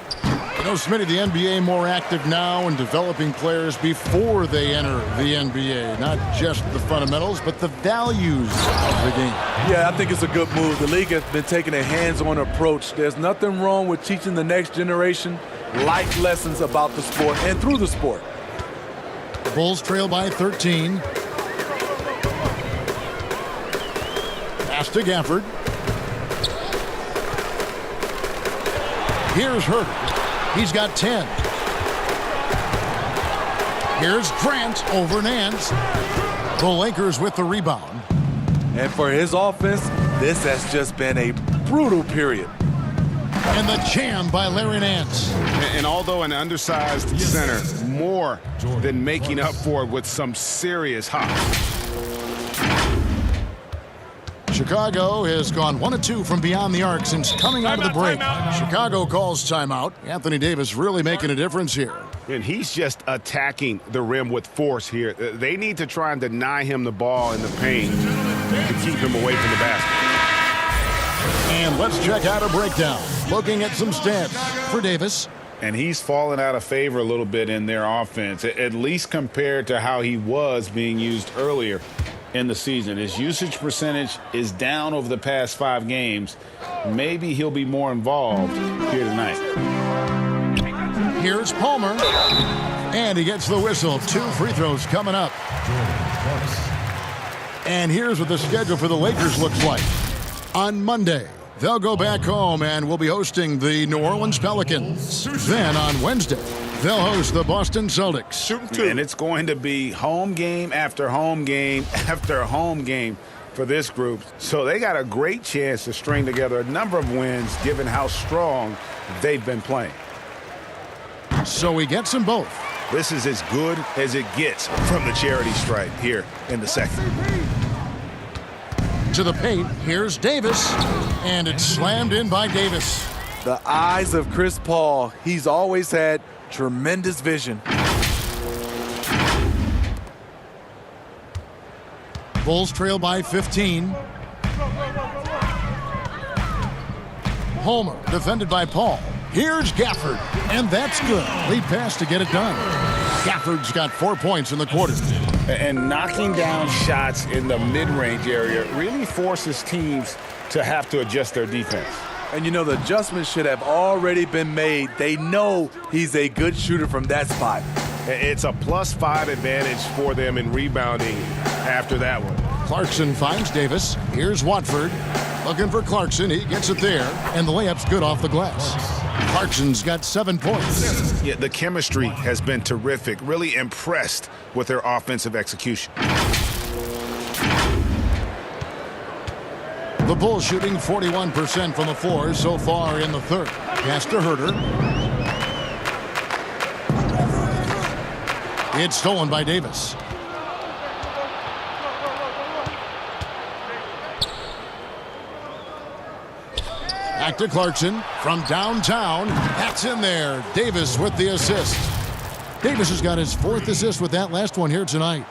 You know, Smitty, the NBA more active now in developing players before they enter the NBA. Not just the fundamentals, but the values of the game. Yeah, I think it's a good move. The league has been taking a hands-on approach. There's nothing wrong with teaching the next generation life lessons about the sport and through the sport. The Bulls trail by 13. Pass to Gafford. Here's Herter. He's got 10. Here's Grant over Nance. The Lakers with the rebound. And for his offense, this has just been a brutal period. And the jam by Larry Nance. And although an undersized center, more than making up for it with some serious hops. Chicago has gone 1 of 2 from beyond the arc since coming out of the break. Chicago calls timeout. Anthony Davis really making a difference here. And he's just attacking the rim with force here. They need to try and deny him the ball in the paint to keep him away from the basket. And let's check out a breakdown. Looking at some stats for Davis. And he's fallen out of favor a little bit in their offense, at least compared to how he was being used earlier in the season. His usage percentage is down over the past 5 games. Maybe he'll be more involved here tonight. Here's Palmer. And he gets the whistle. 2 free throws coming up. And here's what the schedule for the Lakers looks like. On Monday, they'll go back home and will be hosting the New Orleans Pelicans. Then on Wednesday, they'll host the Boston Celtics. And it's going to be home game after home game after home game for this group. So they got a great chance to string together a number of wins given how strong they've been playing. So he gets them both. This is as good as it gets from the charity stripe here in the second. To the paint, here's Davis. And it's slammed in by Davis. The eyes of Chris Paul. He's always had tremendous vision. Bulls trail by 15. Homer defended by Paul. Here's Gafford, and that's good. Lead pass to get it done. Gafford's got 4 points in the quarter. And knocking down shots in the mid-range area really forces teams to have to adjust their defense. And you know, the adjustments should have already been made. They know he's a good shooter from that spot. It's a +5 advantage for them in rebounding after that one. Clarkson finds Davis. Here's Watford. Looking for Clarkson. He gets it there. And the layup's good off the glass. Clarkson's got 7 points. Yeah, the chemistry has been terrific. Really impressed with their offensive execution. The Bulls shooting 41% from the floor so far in the third. Pass to Herter. It's stolen by Davis. Back to Clarkson from downtown. That's in there. Davis with the assist. Davis has got his 4th assist with that last one here tonight.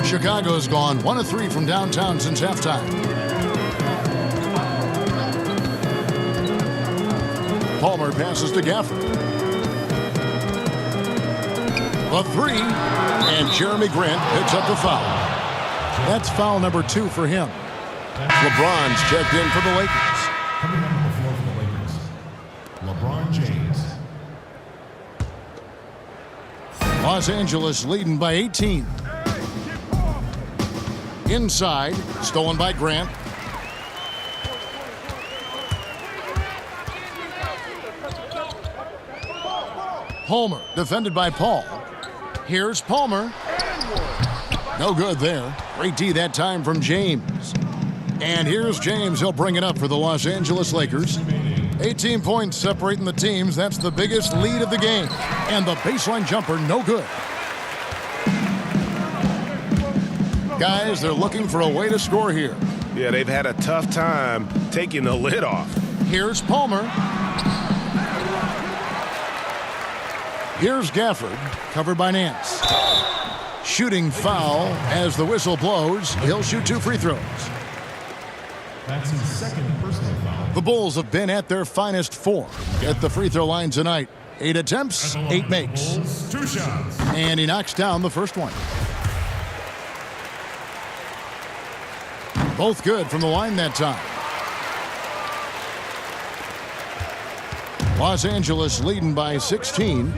Chicago's gone 1 of 3 from downtown since halftime. Palmer passes to Gafford. A 3, and Jeremy Grant picks up the foul. That's foul number 2 for him. LeBron's checked in for the Lakers. Coming on the floor for the Lakers, LeBron James. Los Angeles leading by 18. Inside, stolen by Grant. Palmer, defended by Paul. Here's Palmer. No good there. Great D that time from James. And here's James. He'll bring it up for the Los Angeles Lakers. 18 points separating the teams. That's the biggest lead of the game. And the baseline jumper, no good. Guys, they're looking for a way to score here. Yeah, they've had a tough time taking the lid off. Here's Palmer. Here's Gafford, covered by Nance. Shooting foul as the whistle blows. He'll shoot 2 free throws. That's his second personal foul. The Bulls have been at their finest 4 at the free throw line tonight. 8 attempts, 8 makes. Bulls, 2 shots. And he knocks down the first one. Both good from the line that time. Los Angeles leading by 16.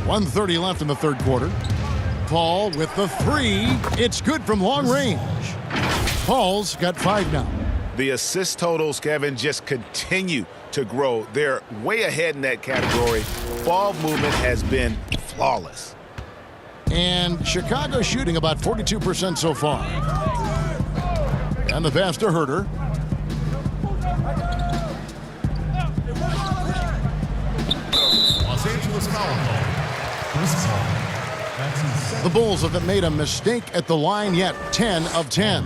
1:30 left in the third quarter. Paul with the 3. It's good from long range. Paul's got 5 now. The assist totals, Kevin, just continue to grow. They're way ahead in that category. Ball movement has been flawless. And Chicago shooting about 42% so far. And the pass to Herter. Los Angeles foul call. Chris Paul. That's his second. The Bulls haven't made a mistake at the line yet. 10 of 10.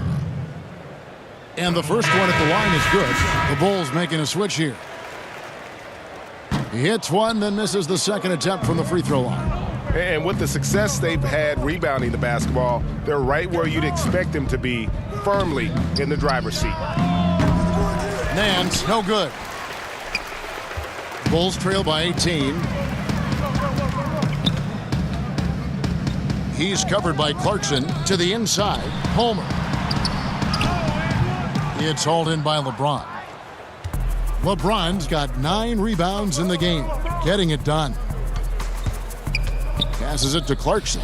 And the first one at the line is good. The Bulls making a switch here. He hits one, then misses the second attempt from the free throw line. And with the success they've had rebounding the basketball, they're right where you'd expect them to be, firmly in the driver's seat. Nance, no good. Bulls trail by 18. He's covered by Clarkson to the inside. Palmer. It's hauled in by LeBron. LeBron's got 9 rebounds in the game, getting it done. Passes it to Clarkson.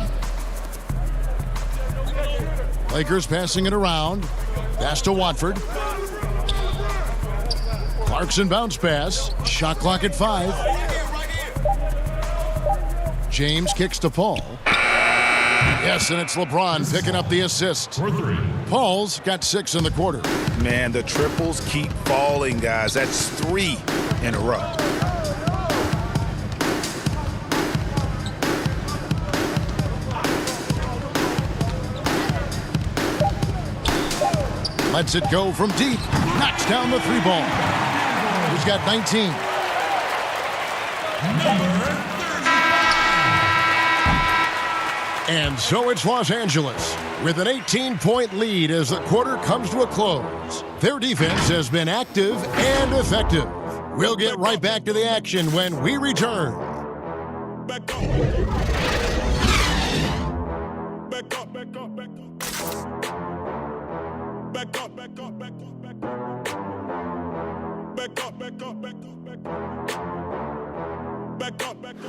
Lakers passing it around. Pass to Watford. Clarkson bounce pass. Shot clock at 5. James kicks to Paul. Yes, and it's LeBron picking up the assist. For 3. Paul's got 6 in the quarter. Man, the triples keep falling, guys. That's 3 in a row. Lets it go from deep. Knocks down the 3 ball. He's got 19. And so it's Los Angeles with an 18-point lead as the quarter comes to a close. Their defense has been active and effective. We'll get right back to the action when we return. Back up. Back up, back up, back up. Back up, back up, back up, back up. Back up, back up, back up, back up. Back up, back up.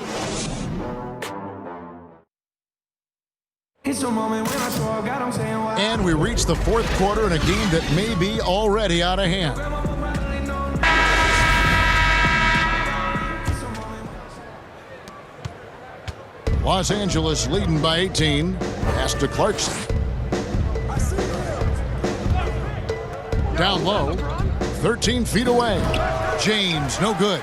It's a moment when I saw God, I'm saying why. And we reach the fourth quarter in a game that may be already out of hand. Los Angeles leading by 18. Pass to Clarkson. Down low. 13 feet away. James, no good.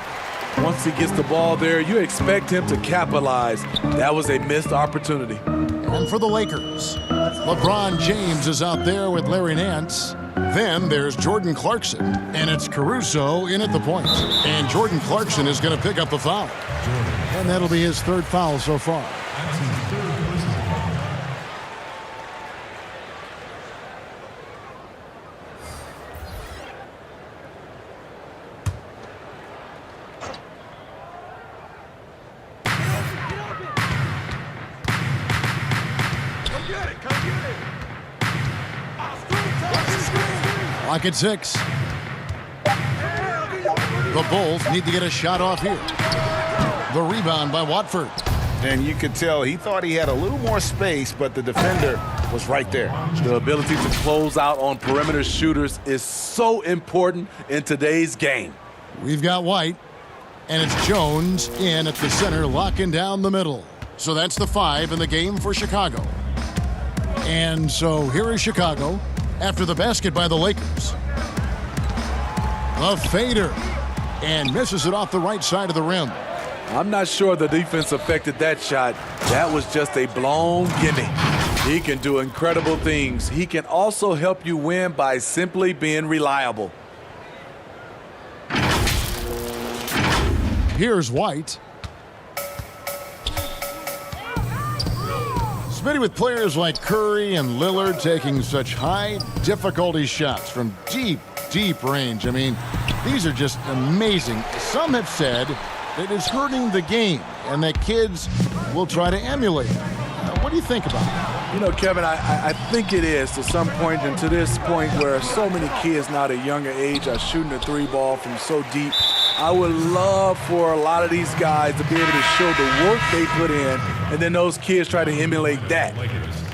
Once he gets the ball there, you expect him to capitalize. That was a missed opportunity. And for the Lakers, LeBron James is out there with Larry Nance. Then there's Jordan Clarkson, and it's Caruso in at the point. And Jordan Clarkson is going to pick up the foul. And that'll be his third foul so far. Clock at 6. The Bulls need to get a shot off here. The rebound by Watford. And you could tell he thought he had a little more space, but the defender was right there. The ability to close out on perimeter shooters is so important in today's game. We've got White, and it's Jones in at the center, locking down the middle. So that's the 5 in the game for Chicago. And so here is Chicago after the basket by the Lakers. A fader, and misses it off the right side of the rim. I'm not sure the defense affected that shot. That was just a blown gimme. He can do incredible things. He can also help you win by simply being reliable. Here's White. Smitty, with players like Curry and Lillard taking such high difficulty shots from deep range. I mean, these are just amazing. Some have said that it's hurting the game and that kids will try to emulate it. What do you think about it? You know, Kevin, I think it is to some point, and to this point where so many kids now at a younger age are shooting the 3 ball from so deep. I would love for a lot of these guys to be able to show the work they put in, and then those kids try to emulate that.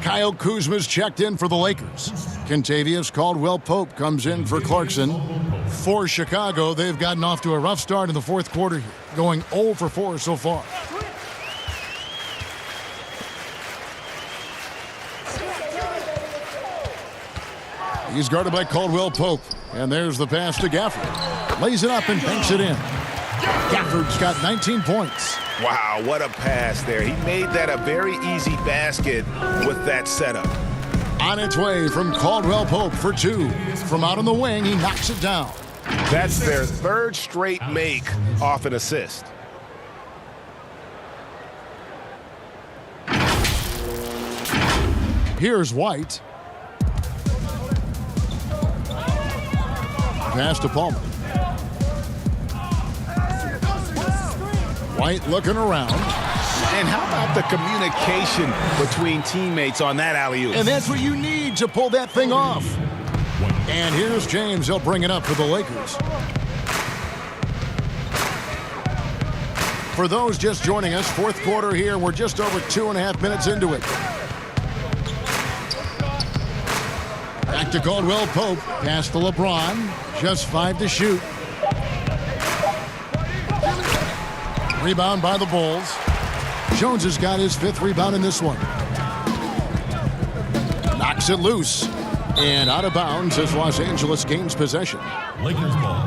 Kyle Kuzma's checked in for the Lakers. Kentavious Caldwell-Pope comes in for Clarkson. For Chicago, they've gotten off to a rough start in the fourth quarter here, going 0 for 4 so far. He's guarded by Caldwell-Pope, and there's the pass to Gafford. Lays it up and banks it in. Gafford's got 19 points. Wow, what a pass there. He made that a very easy basket with that setup. On its way from Caldwell-Pope for 2. From out on the wing, he knocks it down. That's their third straight make off an assist. Here's White. Pass to Palmer. White looking around. And how about the communication between teammates on that alley-oop? And that's what you need to pull that thing off. And here's James. He'll bring it up for the Lakers. For those just joining us, fourth quarter here. We're just over 2.5 minutes into it. Back to Caldwell-Pope. Pass to LeBron. Just 5 to shoot. Rebound by the Bulls. Jones has got his 5th rebound in this one. Knocks it loose. And out of bounds as Los Angeles gains possession. Lakers ball.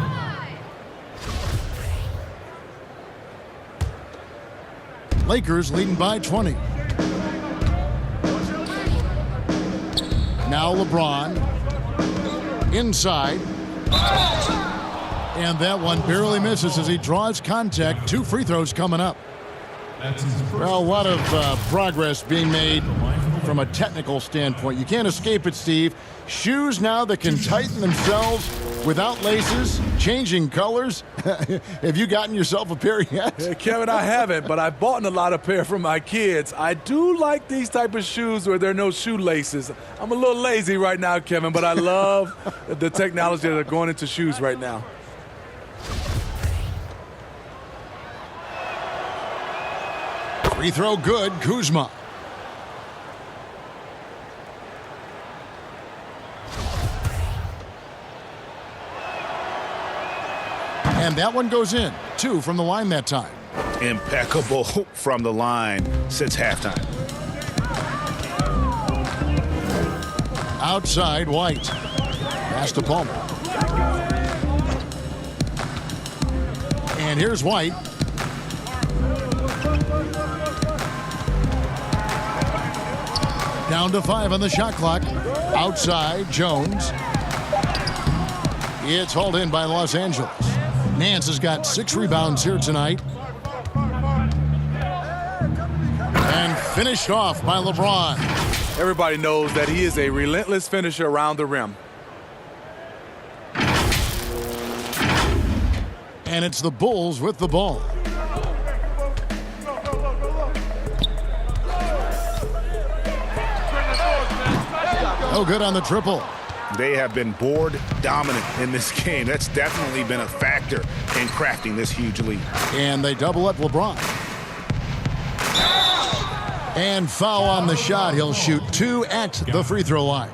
Lakers leading by 20. Now LeBron. Inside. And that one barely misses as he draws contact. 2 free throws coming up. Well, a lot of progress being made from a technical standpoint. You can't escape it, Steve. Shoes now that can tighten themselves without laces, changing colors. Have you gotten yourself a pair yet? Yeah, Kevin, I haven't, but I bought a lot of pair for my kids. I do like these type of shoes where there are no shoelaces. I'm a little lazy right now, Kevin, but I love the technology that are going into shoes right now. Free throw good, Kuzma. And that one goes in. 2 from the line that time. Impeccable from the line since halftime. Outside, White. Pass to Palmer. And here's White. Down to 5 on the shot clock. Outside, Jones. It's hauled in by Los Angeles. Nance has got 6 rebounds here tonight. And finished off by LeBron. Everybody knows that he is a relentless finisher around the rim. And it's the Bulls with the ball. No good on the triple. They have been board dominant in this game. That's definitely been a factor in crafting this huge lead. And they double up LeBron. And foul on the shot. He'll shoot 2 at the free throw line.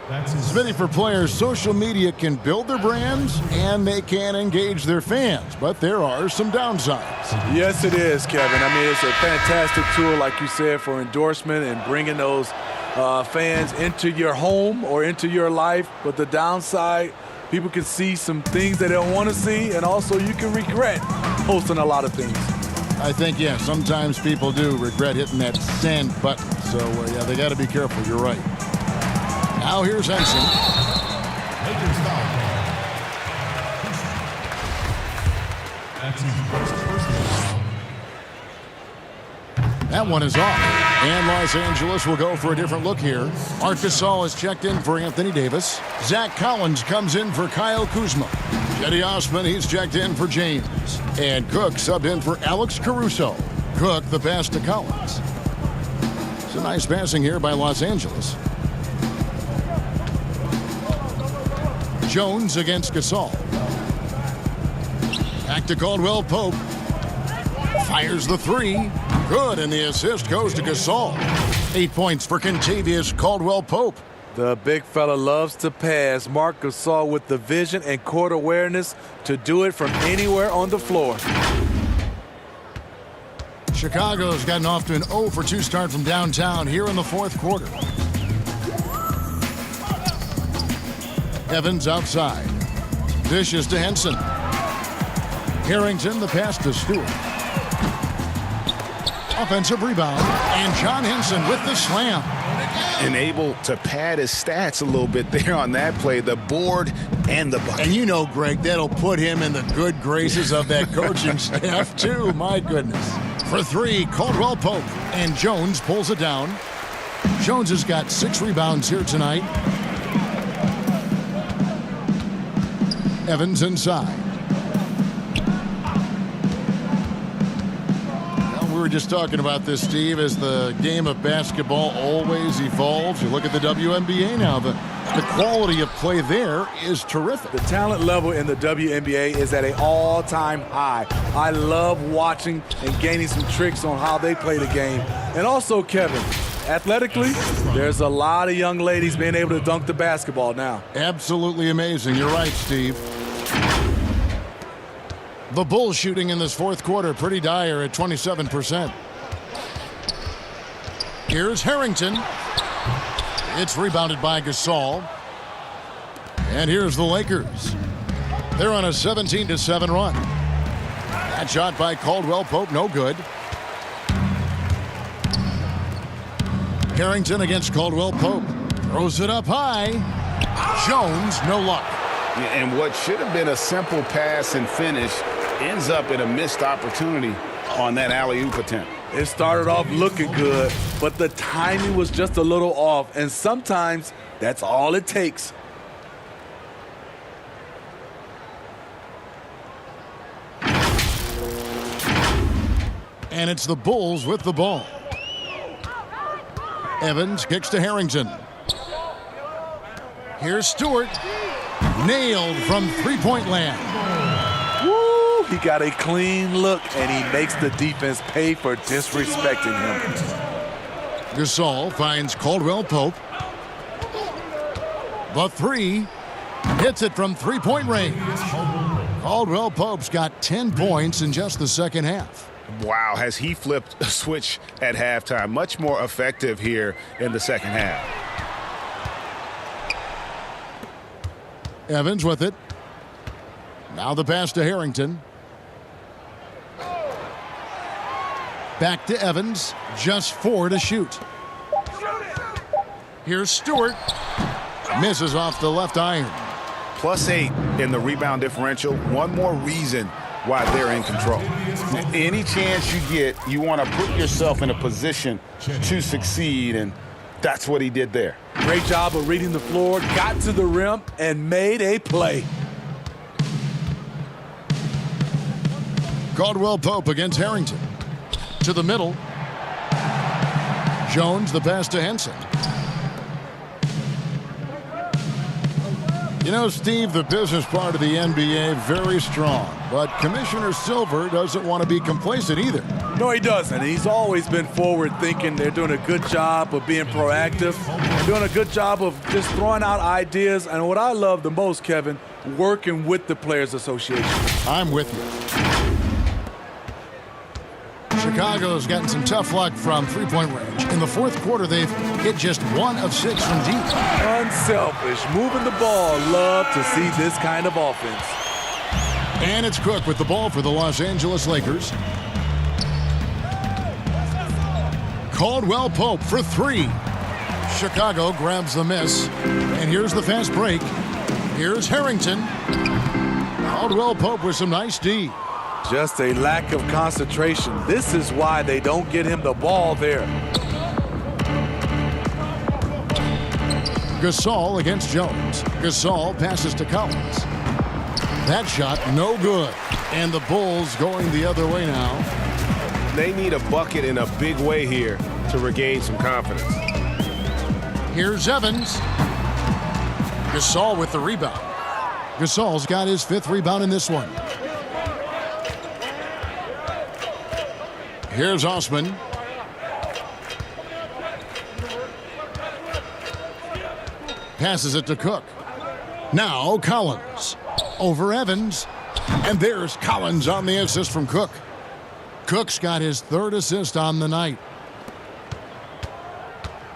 Smitty, for players, social media can build their brands and they can engage their fans, but there are some downsides. Yes, it is, Kevin. I mean, it's a fantastic tool, like you said, for endorsement and bringing those fans into your home or into your life. But the downside, people can see some things that they don't want to see, and also you can regret posting a lot of things. I think, yeah, sometimes people do regret hitting that send button. So, yeah, they got to be careful. You're right. Now here's Henson. Lakers foul. That's his first personal foul. That one is off. And Los Angeles will go for a different look here. Art Gasol is checked in for Anthony Davis. Zach Collins comes in for Kyle Kuzma. Cedi Osman, he's checked in for James. And Cook subbed in for Alex Caruso. Cook, the pass to Collins. It's a nice passing here by Los Angeles. Jones against Gasol. Back to Caldwell Pope. Fires the 3. Good, and the assist goes to Gasol. 8 points for Kentavious Caldwell Pope. The big fella loves to pass. Marc Gasol with the vision and court awareness to do it from anywhere on the floor. Chicago's gotten off to an 0 for 2 start from downtown here in the 4th quarter. Evans outside. Dishes to Henson. Harrington, the pass to Stewart. Offensive rebound, and John Henson with the slam. And able to pad his stats a little bit there on that play, the board and the bucket. And you know, Greg, that'll put him in the good graces of that coaching staff, too. My goodness. For 3, Caldwell Pope, and Jones pulls it down. Jones has got 6 rebounds here tonight. Evans inside. Well, we were just talking about this, Steve, as the game of basketball always evolves. You look at the WNBA now, the quality of play there is terrific. The talent level in the WNBA is at an all-time high. I love watching and gaining some tricks on how they play the game. And also, Kevin, athletically, there's a lot of young ladies being able to dunk the basketball now. Absolutely amazing. You're right, Steve. The Bulls shooting in this 4th quarter pretty dire at 27%. Here's Harrington. It's rebounded by Gasol. And here's the Lakers. They're on a 17-7 run. That shot by Caldwell Pope, no good. Harrington against Caldwell Pope. Throws it up high. Jones, no luck. And what should have been a simple pass and finish ends up in a missed opportunity on that alley-oop attempt. It started off looking good, but the timing was just a little off, and sometimes that's all it takes. And it's the Bulls with the ball. Evans kicks to Harrington. Here's Stewart. Nailed from three-point land. Woo! He got a clean look, and he makes the defense pay for disrespecting him. Gasol finds Caldwell Pope. The 3. Hits it from three-point range. Caldwell Pope's got 10 points in just the second half. Wow, has he flipped a switch at halftime. Much more effective here in the second half. Evans with it. Now the pass to Harrington. Back to Evans. Just 4 to shoot. Here's Stewart. Misses off the left iron. +8 in the rebound differential. One more reason why they're in control. Any chance you get, you want to put yourself in a position to succeed, and that's what he did there. Great job of reading the floor, got to the rim, and made a play. Caldwell Pope against Harrington. To the middle. Jones, the pass to Henson. You know, Steve, the business part of the NBA, very strong. But Commissioner Silver doesn't want to be complacent either. No, he doesn't. He's always been forward-thinking. They're doing a good job of being proactive. They're doing a good job of just throwing out ideas. And what I love the most, Kevin, working with the Players Association. I'm with you. Chicago's gotten some tough luck from three-point range. In the fourth quarter, they've hit just 1 of 6 from deep. Unselfish, moving the ball. Love to see this kind of offense. And it's Cook with the ball for the Los Angeles Lakers. Caldwell Pope for 3. Chicago grabs the miss. And here's the fast break. Here's Harrington. Caldwell Pope with some nice D. Just a lack of concentration. This is why they don't get him the ball there. Gasol against Jones. Gasol passes to Collins. That shot no good. And the Bulls going the other way now. They need a bucket in a big way here to regain some confidence. Here's Evans. Gasol with the rebound. Gasol's got his 5th rebound in this one. Here's Osman. Passes it to Cook. Now Collins. Over Evans. And there's Collins on the assist from Cook. Cook's got his 3rd assist on the night.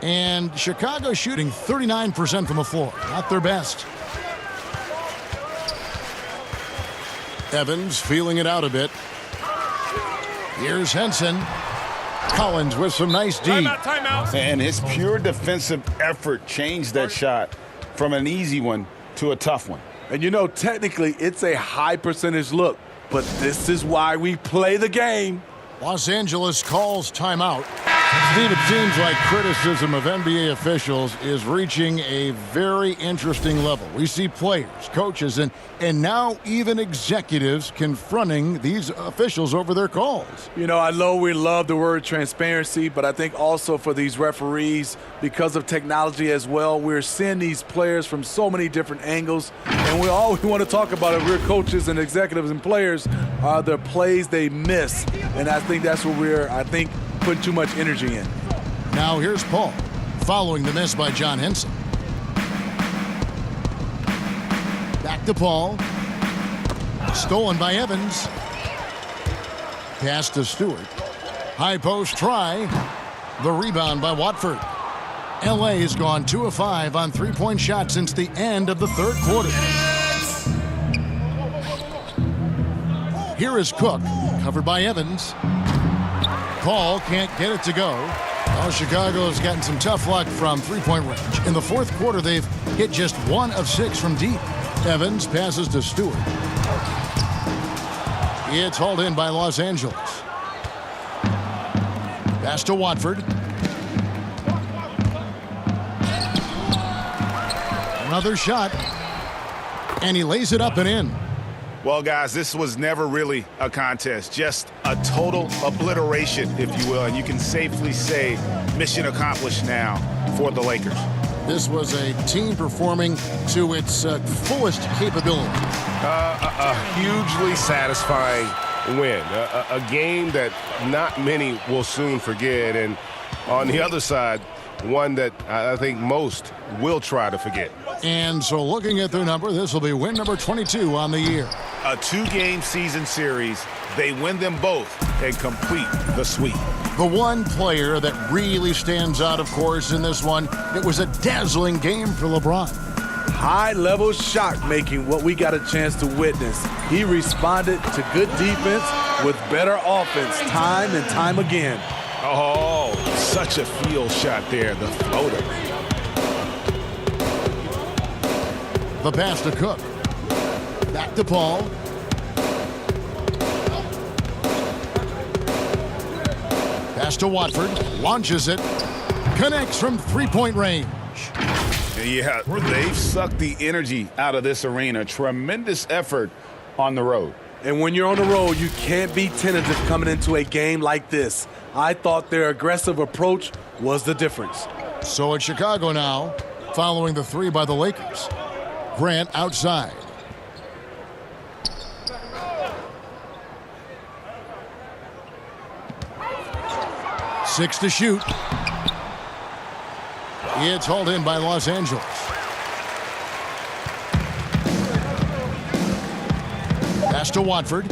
And Chicago shooting 39% from the floor. Not their best. Evans feeling it out a bit. Here's Henson. Collins with some nice D. Timeout. And his pure defensive effort changed that shot from an easy one to a tough one. And you know, technically, it's a high percentage look, but this is why we play the game. Los Angeles calls timeout. Steve, it seems like criticism of NBA officials is reaching a very interesting level. We see players, coaches, and now even executives confronting these officials over their calls. You know, we love the word transparency, but I think also for these referees, because of technology as well, we're seeing these players from so many different angles. And all we want to talk about if we're coaches and executives and players are the plays they miss. And I think that's what we're, putting too much energy in. Now here's Paul, following the miss by John Henson. Back to Paul. Stolen by Evans. Pass to Stewart. High post try. The rebound by Watford. L.A. has gone 2 of 5 on 3-point shots since the end of the 3rd quarter. Here is Cook, covered by Evans. Paul can't get it to go. Well, Chicago has gotten some tough luck from 3-point range. In the 4th quarter, they've hit just 1 of 6 from deep. Evans passes to Stewart. It's hauled in by Los Angeles. Pass to Watford. Another shot. And he lays it up and in. Well, guys, this was never really a contest, just a total obliteration, if you will, and you can safely say mission accomplished now for the Lakers. This was a team performing to its fullest capability. A hugely satisfying win, a game that not many will soon forget, and on the other side, one that I think most will try to forget. And so looking at their number, this will be win number 22 on the year. A 2-game season series. They win them both and complete the sweep. The one player that really stands out, of course, in this one, it was a dazzling game for LeBron. High-level shot making, what we got a chance to witness. He responded to good defense with better offense time and time again. Oh, such a field shot there, the floater. The pass to Cook. Back to Paul. Pass to Watford. Launches it. Connects from three-point range. Yeah, they've sucked the energy out of this arena. Tremendous effort on the road. And when you're on the road, you can't be tentative coming into a game like this. I thought their aggressive approach was the difference. So it's Chicago now, following the three by the Lakers. Grant outside. Six to shoot. It's hauled in by Los Angeles. Pass to Watford.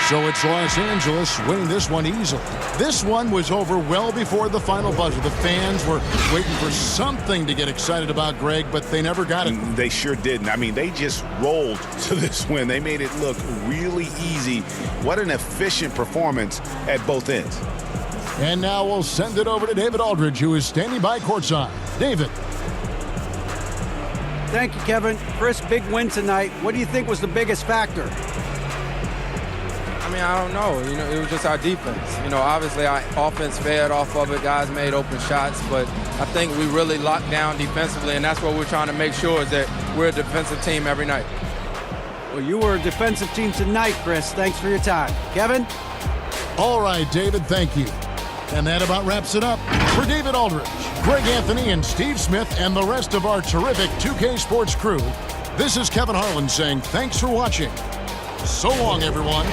So it's Los Angeles winning this one easily. This one was over well before the final buzzer. The fans were waiting for something to get excited about, Greg, but they never got it. They sure didn't. I mean, they just rolled to this win. They made it look really easy. What an efficient performance at both ends. And now we'll send it over to David Aldridge, who is standing by courtside. David. Thank you, Kevin. Chris, big win tonight. What do you think was the biggest factor? I mean, I don't know. You know, it was just our defense. You know, obviously our offense fed off of it. Guys made open shots, but I think we really locked down defensively, and that's what we're trying to make sure is that we're a defensive team every night. Well, you were a defensive team tonight, Chris. Thanks for your time. Kevin? All right, David, thank you. And that about wraps it up. For David Aldridge, Greg Anthony, and Steve Smith, and the rest of our terrific 2K Sports crew, this is Kevin Harlan saying thanks for watching. So long, everyone.